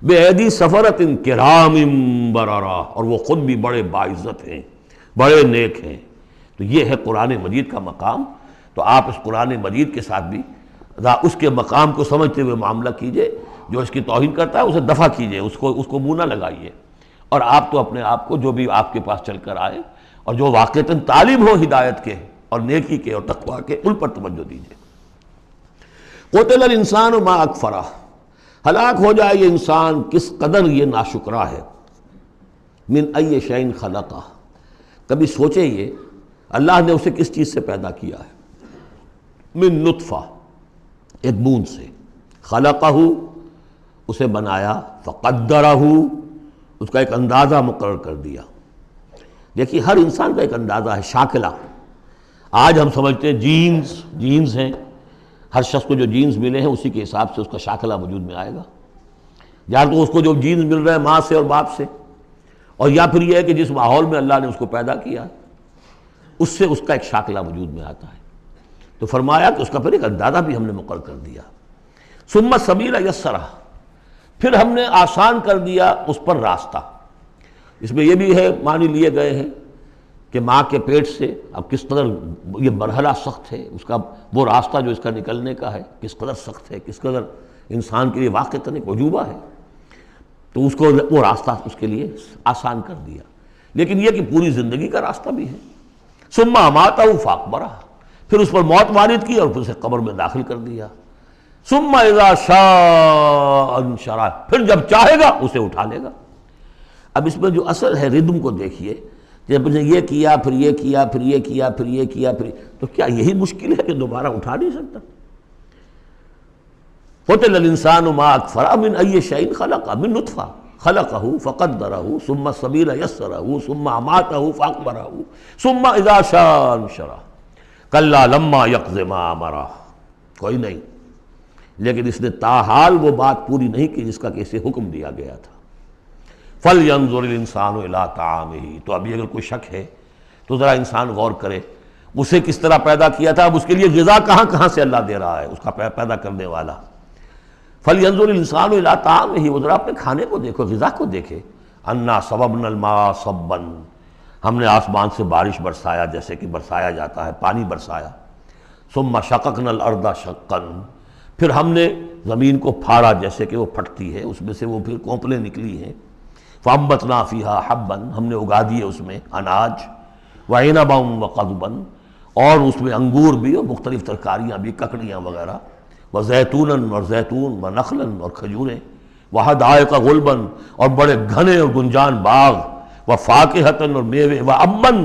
بے ایدی سفرۃ کرام بررہ، اور وہ خود بھی بڑے باعزت ہیں، بڑے نیک ہیں۔ تو یہ ہے قرآن مجید کا مقام۔ تو آپ اس قرآن مجید کے ساتھ بھی اس کے مقام کو سمجھتے ہوئے معاملہ کیجئے، جو اس کی توہین کرتا ہے اسے دفع کیجئے، اس کو منہ نہ لگائیے، اور آپ تو اپنے آپ کو جو بھی آپ کے پاس چل کر آئے اور جو واقعتاً طالب ہو ہدایت کے اور نیکی کے اور تقویٰ کے، ان پر توجہ دیجئے۔ قتل الانسان ما اکفرہ، ہلاک ہو جائے یہ انسان کس قدر یہ ناشکرا ہے۔ من ای شیء خلقہ، کبھی سوچے یہ اللہ نے اسے کس چیز سے پیدا کیا ہے؟ من نطفہ، ایک بوند سے، خلقہ، اسے بنایا، فقدرہ، اس کا ایک اندازہ مقرر کر دیا۔ دیکھیے ہر انسان کا ایک اندازہ ہے، شاکلہ۔ آج ہم سمجھتے ہیں جینز ہیں، ہر شخص کو جو جینز ملے ہیں اسی کے حساب سے اس کا شاکلہ وجود میں آئے گا، یا تو اس کو جو جینز مل رہا ہے ماں سے اور باپ سے، اور یا پھر یہ ہے کہ جس ماحول میں اللہ نے اس کو پیدا کیا اس سے اس کا ایک شاکلہ وجود میں آتا ہے۔ تو فرمایا کہ اس کا پھر ایک اندازہ بھی ہم نے مقرر کر دیا۔ ثم السبیل یسرہ، پھر ہم نے آسان کر دیا اس پر راستہ۔ اس میں یہ بھی ہے، معنی لیے گئے ہیں کہ ماں کے پیٹ سے اب کس قدر یہ مرحلہ سخت ہے، اس کا وہ راستہ جو اس کا نکلنے کا ہے کس قدر سخت ہے، کس قدر انسان کے لیے واقعتاً ایک عجوبہ ہے، تو اس کو وہ راستہ اس کے لیے آسان کر دیا۔ لیکن یہ کہ پوری زندگی کا راستہ بھی ہے۔ ثم اماتہ فاقبرہ، پھر اس پر موت وارد کی اور پھر اسے قبر میں داخل کر دیا۔ ثم اذا شاء انشرہ، پھر جب چاہے گا اسے اٹھا لے گا۔ اب اس میں جو اصل ہے ردم کو دیکھیے، جب نے یہ کیا پھر یہ کیا پھر یہ کیا پھر یہ کیا پھر، تو کیا یہی مشکل ہے کہ دوبارہ اٹھا نہیں سکتا؟ قتل الانسان ما اکفرہ من ای شیء خلقہ، من نطفہ خلقہ فقدرہ ثم السبیل یسرہ ثم اماتہ فاقبرہ ثم اذا شاء انشرہ کلا لما یقض ما امرہ۔ کوئی نہیں، لیکن اس نے تاحال وہ بات پوری نہیں کی جس کا کہ اسے حکم دیا گیا تھا۔ فَلْيَنظُرِ الْإِنسَانُ إِلَىٰ طَعَامِهِ، تو ابھی اگر کوئی شک ہے تو ذرا انسان غور کرے اسے کس طرح پیدا کیا تھا، اب اس کے لیے غذا کہاں سے اللہ دے رہا ہے، اس کا پیدا کرنے والا۔ فَلْيَنظُرِ الْإِنسَانُ إِلَىٰ طَعَامِهِ، وہ ذرا اپنے کھانے کو دیکھو، غذا کو دیکھے۔ أَنَّا صَبَبْنَا الْمَاءَ صَبًّا، ہم نے آسمان سے بارش برسایا جیسے کہ برسایا جاتا ہے، پانی برسایا۔ ثُمَّ شَقَقْنَا الْأَرْضَ شَقًّا، پھر ہم نے زمین کو پھاڑا جیسے کہ وہ پھٹتی ہے، اس میں سے وہ پھر کونپلیں نکلی ہیں۔ فَأَنبَتْنَا فِيهَا حَبًّا، ہم نے اگا دیے اس میں اناج، وَعِنَبًا وَقَضْبًا، اور اس میں انگور بھی اور مختلف ترکاریاں بھی، ککڑیاں وغیرہ، وزیتونن اور زیتون ونخلن اور کھجوریں وحدائق غلبن اور بڑے گھنے اور گنجان باغ وفاکہتن اور میوے وابن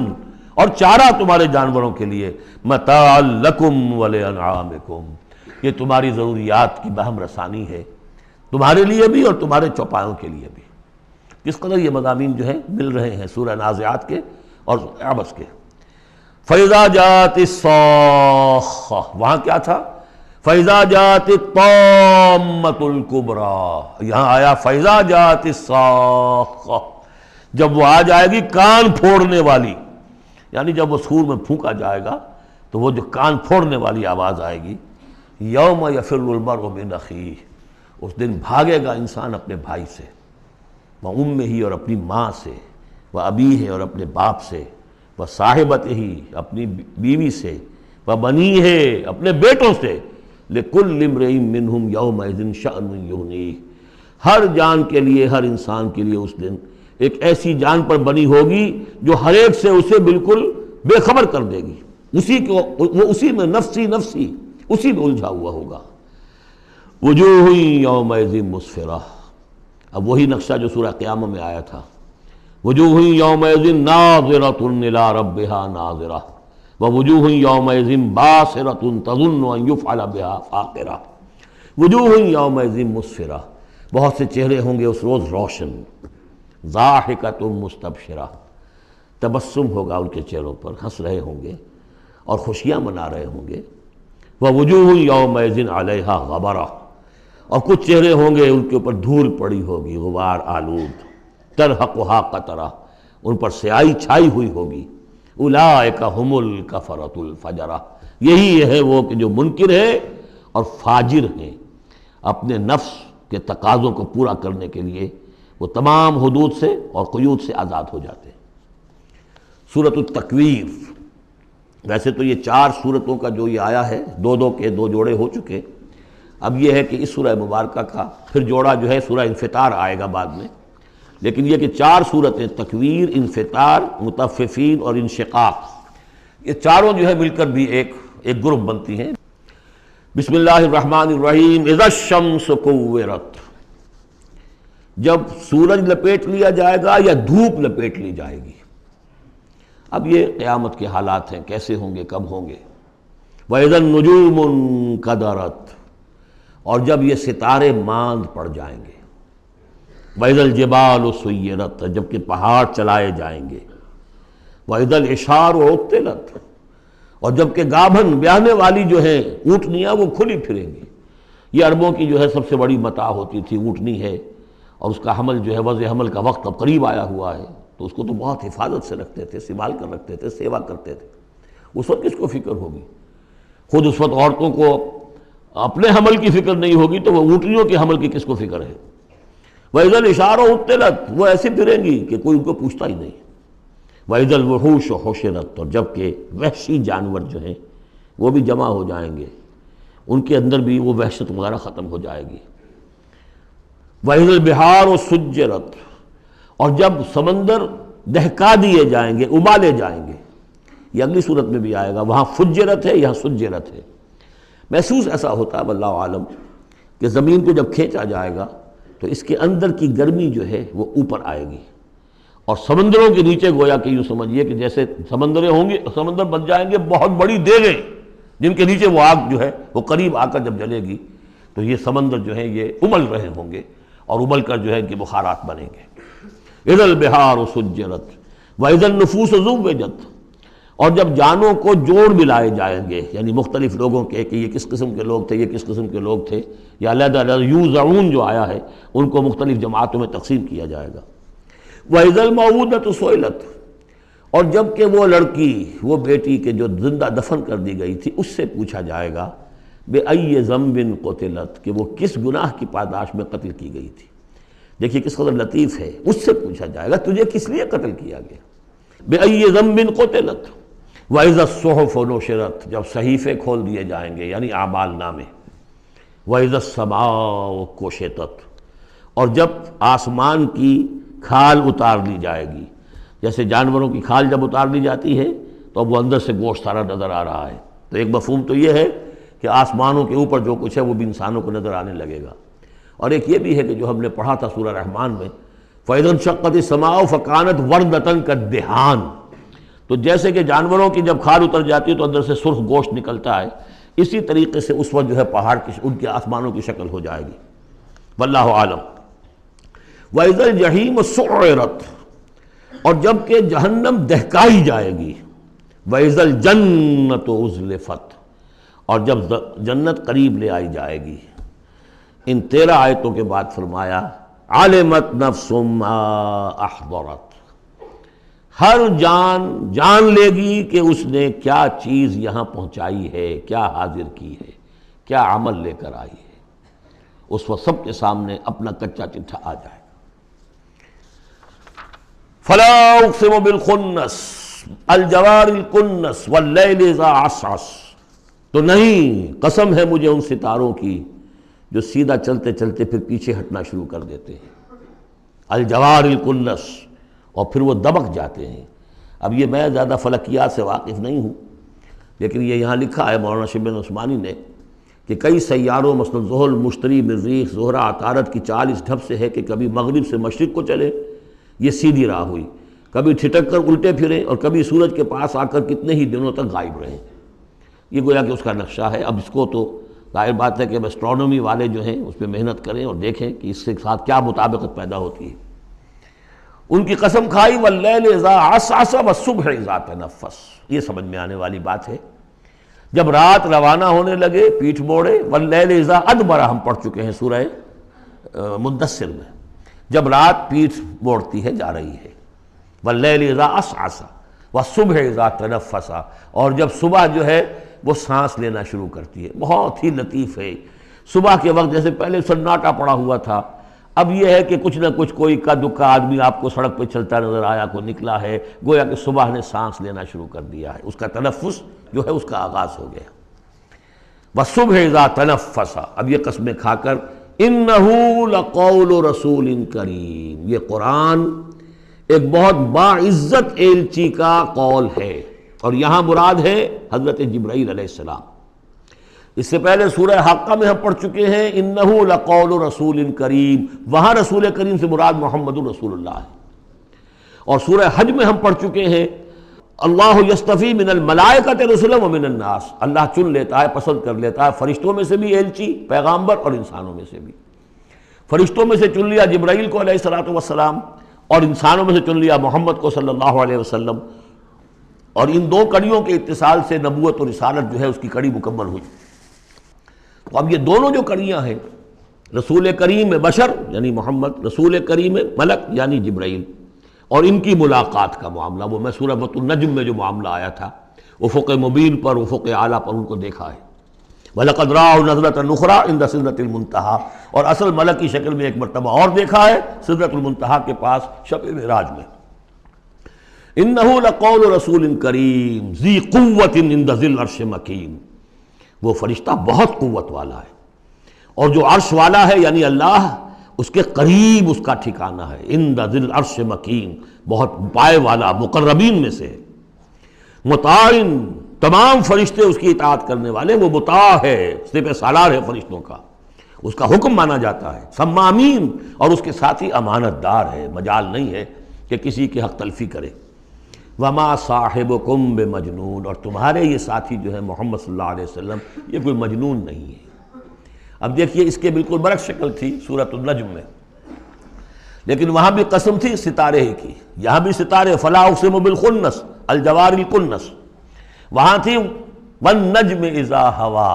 اور چارہ تمہارے جانوروں کے لیے متاع لکم ولانعامکم یہ تمہاری ضروریات کی بہم رسانی ہے تمہارے لیے بھی اور تمہارے چوپایوں کے لیے بھی۔ کس قدر یہ مضامین جو ہیں مل رہے ہیں سورہ نازعات کے اور عبس کے۔ فَإِذَا جَاءَتِ الصَّاخَّةُ وہاں کیا تھا؟ فَإِذَا جَاءَتِ الطَّامَّةُ الْكُبْرَىٰ، یہاں آیا فَإِذَا جَاءَتِ الصَّاخَّةُ، جب وہ آ جائے گی کان پھوڑنے والی، یعنی جب وہ سور میں پھونکا جائے گا تو وہ جو کان پھوڑنے والی آواز آئے گی۔ یوم یفر المرء من اخیہ، اس دن بھاگے گا انسان اپنے بھائی سے، وامہ اور اپنی ماں سے، وابیہ اور اپنے باپ سے، وصاحبتہ اپنی بیوی سے، وبنیہ اپنے بیٹوں سے، لکل امرئ منہم یومئذ شأن یغنیہ، ہر جان کے لیے، ہر انسان کے لیے اس دن ایک ایسی جان پر بنی ہوگی جو ہر ایک سے اسے بالکل بے خبر کر دے گی، وہ اسی میں نفسی نفسی اسی میں الجھا ہوا ہوگا۔ وجوہ یومئذ مسفرہ، اب وہی نقشہ جو سورہ قیامہ میں آیا تھا، وجوہ یومئذ ناظرۃ الی ربہا ناظرہ ووجوہ یومئذ باسرۃ تظن ان یفعل بہا فاقرہ۔ وجوہ یومئذ مسفرہ، بہت سے چہرے ہوں گے اس روز روشن، ضاحکۃ مستبشرہ، تبسم ہوگا ان کے چہروں پر، ہنس رہے ہوں گے اور خوشیاں منا رہے ہوں گے۔ ووجوہ یومئذ علیہا غبرہ، اور کچھ چہرے ہوں گے ان کے اوپر دھول پڑی ہوگی، غبار آلود، ترہقھا قطرہ، ان پر سیاہی چھائی ہوئی ہوگی۔ اولئک ھم الکفرۃ الفجرہ، یہی ہے وہ کہ جو منکر ہے اور فاجر ہیں، اپنے نفس کے تقاضوں کو پورا کرنے کے لیے وہ تمام حدود سے اور قیود سے آزاد ہو جاتے ہیں۔ سورۃ التکویر، ویسے تو یہ 4 سورتوں کا جو یہ آیا ہے، دو کے 2 جوڑے ہو چکے، اب یہ ہے کہ اس سورہ مبارکہ کا پھر جوڑا جو ہے سورہ انفطار آئے گا بعد میں، لیکن یہ کہ 4 سورتیں تکویر، انفطار، مطففین اور انشقاق، یہ چاروں جو ہے مل کر بھی ایک گروپ بنتی ہیں۔ بسم اللہ الرحمن الرحیم۔ اذا الشمس کورت، جب سورج لپیٹ لیا جائے گا یا دھوپ لپیٹ لی جائے گی۔ اب یہ قیامت کے حالات ہیں، کیسے ہوں گے، کب ہوں گے۔ وَإِذَا النُّجُومُ انْكَدَرَتْ، اور جب یہ ستارے ماند پڑ جائیں گے۔ وَإِذَا الْجِبَالُ سُيِّرَتْ، جب کہ پہاڑ چلائے جائیں گے۔ وَإِذَا الْعِشَارُ عُطِّلَتْ، اور جب کہ گابھن بیاہنے والی جو ہیں اونٹنیاں وہ کھلی پھریں گی۔ یہ عربوں کی جو ہے سب سے بڑی متاع ہوتی تھی، اونٹنی ہے، اور اس کا حمل جو ہے وضع حمل کا وقت اب قریب آیا ہوا ہے، تو اس کو تو بہت حفاظت سے رکھتے تھے، سنبھال کر رکھتے تھے، سیوا کرتے تھے۔ اس وقت کس کو فکر ہوگی؟ خود اس وقت عورتوں کو اپنے حمل کی فکر نہیں ہوگی تو وہ اونٹنیوں کے حمل کی کس کو فکر ہے؟ وَإِذَا الْعِشَارُ عُطِّلَتْ، وہ ایسے پھریں گی کہ کوئی ان کو پوچھتا ہی نہیں۔ وَإِذَا الْوُحُوشُ حُشِرَتْ، اور جب کہ وحشی جانور جو ہیں وہ بھی جمع ہو جائیں گے، ان کے اندر بھی وہ وحشت وغیرہ ختم ہو جائے گی۔ وَإِذَا الْبِحَارُ سُجِّرَتْ، اور جب سمندر دہکا دیے جائیں گے، ابالے جائیں گے۔ یہ اگلی صورت میں بھی آئے گا، وہاں فجرت ہے، یہاں سجرت ہے۔ محسوس ایسا ہوتا ہے واللہ عالم کہ زمین کو جب کھینچا جائے گا تو اس کے اندر کی گرمی جو ہے وہ اوپر آئے گی، اور سمندروں کے نیچے گویا کہ یوں سمجھیے کہ جیسے سمندریں ہوں گے، سمندر بن جائیں گے بہت بڑی دیگیں، جن کے نیچے وہ آگ جو ہے وہ قریب آ کر جب جلے گی تو یہ سمندر جو ہے یہ ابل رہے ہوں گے، اور ابل کر جو ہے کہ بخارات بنیں گے۔ اذا البحار سجرت واذا النفوس زوجت، اور جب جانوں کو جوڑ ملائے جائیں گے، یعنی مختلف لوگوں کے کہ یہ کس قسم کے لوگ تھے، یہ کس قسم کے لوگ تھے، یا علیحدہ علیحدہ یوزعون جو آیا ہے ان کو مختلف جماعتوں میں تقسیم کیا جائے گا۔ واذا الموءودۃ سئلت، اور جب کہ وہ لڑکی، وہ بیٹی کے جو زندہ دفن کر دی گئی تھی، اس سے پوچھا جائے گا بأی ذنب قتلت، کہ وہ کس گناہ کی پاداش میں قتل کی گئی تھی۔ دیکھیے کس قدر لطیف ہے، اس سے پوچھا جائے گا تجھے کس لیے قتل کیا گیا۔ بأی ذنب قتلت وَإِذَا الصُّحُفُ نُشِرَتْ، جب صحیفے کھول دیے جائیں گے یعنی اعمال نامے۔ وَإِذَا السَّمَاءُ كُشِطَتْ، اور جب آسمان کی کھال اتار لی جائے گی، جیسے جانوروں کی کھال جب اتار لی جاتی ہے تو اب وہ اندر سے گوشت سارا نظر آ رہا ہے، تو ایک مفہوم تو یہ ہے کہ آسمانوں کے اوپر جو کچھ ہے وہ بھی انسانوں کو نظر آنے لگے گا۔ اور ایک یہ بھی ہے کہ جو ہم نے پڑھا تھا سورہ رحمان میں، فَإِذَا انشَقَّتِ السَّمَاءُ فَكَانَتْ وَرْدَةً كَالدِّهَانِ، تو جیسے کہ جانوروں کی جب کھال اتر جاتی ہے تو اندر سے سرخ گوشت نکلتا ہے، اسی طریقے سے اس وقت جو ہے پہاڑ کی ان کے آسمانوں کی شکل ہو جائے گی۔ واللہ عالم۔ وَإِذَا الْجَحِيمُ سُعِّرَتْ، اور جب کہ جہنم دہکائی جائے گی۔ وَإِذَا الْجَنَّةُ أُزْلِفَتْ، اور جب جنت قریب لے آئی جائے گی۔ ان 13 آیتوں کے بعد فرمایا عَلِمَتْ نَفْسٌ مَّا أَحْضَرَتْ، ہر جان جان لے گی کہ اس نے کیا چیز یہاں پہنچائی ہے، کیا حاضر کی ہے، کیا عمل لے کر آئی ہے۔ اس وقت سب کے سامنے اپنا کچا چٹھا آ جائے۔ فَلَا أُقْسِمُ بِالْخُنَّسِ الْجَوَارِ الْكُنَّسِ وَاللَّيْلِ إِذَا عَسْعَسَ، تو نہیں، قسم ہے مجھے ان ستاروں کی جو سیدھا چلتے چلتے پھر پیچھے ہٹنا شروع کر دیتے ہیں۔ الجوار الکنس، اور پھر وہ دبک جاتے ہیں۔ اب یہ میں زیادہ فلکیات سے واقف نہیں ہوں، لیکن یہ یہاں لکھا ہے مولانا شبلی عثمانی نے کہ کئی سیاروں مثلا زحل، مشتری، مریخ، زہرہ، عطارد کی چال اس ڈھب سے ہے کہ کبھی مغرب سے مشرق کو چلے، یہ سیدھی راہ ہوئی، کبھی ٹھٹک کر الٹے پھرے، اور کبھی سورج کے پاس آ کر کتنے ہی دنوں تک غائب رہے۔ یہ گویا کہ اس کا نقشہ ہے۔ اب اس کو تو ظاہر بات ہے کہ ایسٹرونومی والے جو ہیں اس پہ محنت کریں اور دیکھیں کہ اس کے ساتھ کیا مطابقت پیدا ہوتی ہے۔ ان کی قسم کھائی واللیل اذا عسعس والصبح اذا تنفس، یہ سمجھ میں آنے والی بات ہے۔ جب رات روانہ ہونے لگے، پیٹھ موڑے، واللیل اذا ادبر ہم پڑھ چکے ہیں سورہ مدثر میں، جب رات پیٹھ موڑتی ہے جا رہی ہے۔ واللیل اذا عسعس والصبح اذا تنفس، اور جب صبح جو ہے وہ سانس لینا شروع کرتی ہے۔ بہت ہی لطیف ہے۔ صبح کے وقت جیسے پہلے سناٹا پڑا ہوا تھا، اب یہ ہے کہ کچھ نہ کچھ کوئی کا دکا آدمی آپ کو سڑک پہ چلتا نظر آیا، کوئی نکلا ہے، گویا کہ صبح نے سانس لینا شروع کر دیا ہے، اس کا تنفس جو ہے اس کا آغاز ہو گیا۔ وَالصُّبْحِ إِذَا تَنَفَّسَ، اب یہ قسمیں کھا کر إِنَّهُ لَقَوْلُ رَسُولٍ كَرِيمٍ، یہ قرآن ایک بہت باعزت ایلچی کا قول ہے، اور یہاں مراد ہے حضرت جبرائیل علیہ السلام۔ اس سے پہلے سورہ حاقہ میں ہم پڑھ چکے ہیں انہ لقول رسول کریم، وہاں رسول کریم سے مراد محمد رسول اللہ ہے۔ اور سورہ حج میں ہم پڑھ چکے ہیں اللہ یصطفی من الملائکۃ رسلا ومن الناس، اللہ چن لیتا ہے، پسند کر لیتا ہے فرشتوں میں سے بھی ایلچی پیغامبر اور انسانوں میں سے بھی۔ فرشتوں میں سے چن لیا جبرائیل کو علیہ السلام، اور انسانوں میں سے چن لیا محمد کو صلی اللہ علیہ وسلم، اور ان دو کڑیوں کے اتصال سے نبوت اور رسالت جو ہے اس کی کڑی مکمل ہوئی۔ تو اب یہ دونوں جو کڑیاں ہیں، رسول کریم بشر یعنی محمد، رسول کریم ملک یعنی جبرائیل، اور ان کی ملاقات کا معاملہ، وہ میں سورہ النجم میں جو معاملہ آیا تھا، افق مبین پر، افق اعلیٰ پر ان کو دیکھا ہے۔ وَلَقَدْ رَآهُ نَظْرَةً أُخْرَىٰ عِندَ سِدْرَةِ الْمُنتَهَىٰ، اور اصل ملک کی شکل میں ایک مرتبہ اور دیکھا ہے سدرۃ المنتہا کے پاس شب معراج میں۔ إِنَّهُ لَقَوْلُ رَسُولٍ كَرِيمٍ ذِي قُوَّةٍ عِندَ ذِي الْعَرْشِ مَكِينٍ، وہ فرشتہ بہت قوت والا ہے، اور جو عرش والا ہے یعنی اللہ، اس کے قریب اس کا ٹھکانہ ہے۔ عند ذی العرش مکین، بہت پائے والا، مقربین میں سے ہے۔ مطاع، تمام فرشتے اس کی اطاعت کرنے والے، وہ مطاع ہے، سپہ سالار ہے فرشتوں کا، اس کا حکم مانا جاتا ہے۔ ثم امین، اور اس کے ساتھ ہی امانت دار ہے، مجال نہیں ہے کہ کسی کے حق تلفی کرے۔ وما صاحبکم بمجنون، اور تمہارے یہ ساتھی جو ہے محمد صلی اللہ علیہ وسلم، یہ کوئی مجنون نہیں ہے۔ اب دیکھیے اس کے بالکل برعکس شکل تھی سورۃ النجم میں، لیکن وہاں بھی قسم تھی ستارے ہی کی، یہاں بھی ستارے، فلا اقسم بالخنس الجوار الکنس، وہاں تھی والنجم اذا ہوا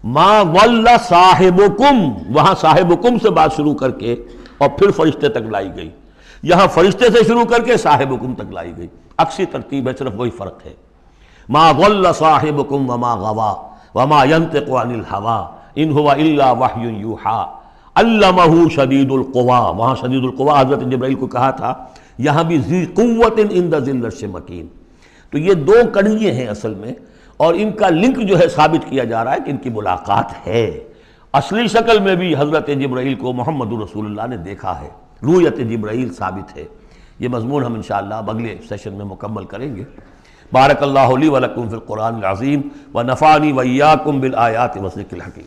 ما ضل صاحبکم، وہاں صاحبکم سے بات شروع کر کے اور پھر فرشتے تک لائی گئی، یہاں فرشتے سے شروع کر کے صاحبکم تک لائی گئی، عکسی ترتیب ہے، صرف وہی فرق ہے۔ ما ضل صاحبکم وما غوا وما ينطق عن الهوى ان هو الا وحی یوحی علمہ شدید القویٰ، وہاں شدید القویٰ حضرت جبرائیل کو کہا تھا، یہاں بھی ذی قوت عند ذی العرش مکین۔ تو یہ دو کڑیے ہیں اصل میں، اور ان کا لنک جو ہے ثابت کیا جا رہا ہے کہ ان کی ملاقات ہے۔ اصلی شکل میں بھی حضرت جبرائیل کو محمد رسول اللہ نے دیکھا ہے، رؤیت جبرائیل ثابت ہے۔ یہ مضمون ہم انشاءاللہ اب اگلے سیشن میں مکمل کریں گے۔ بارک اللہ لی و لکم فی القرآن العظیم و نفعنی و ایاکم بالآیات و الذکر الحکیم۔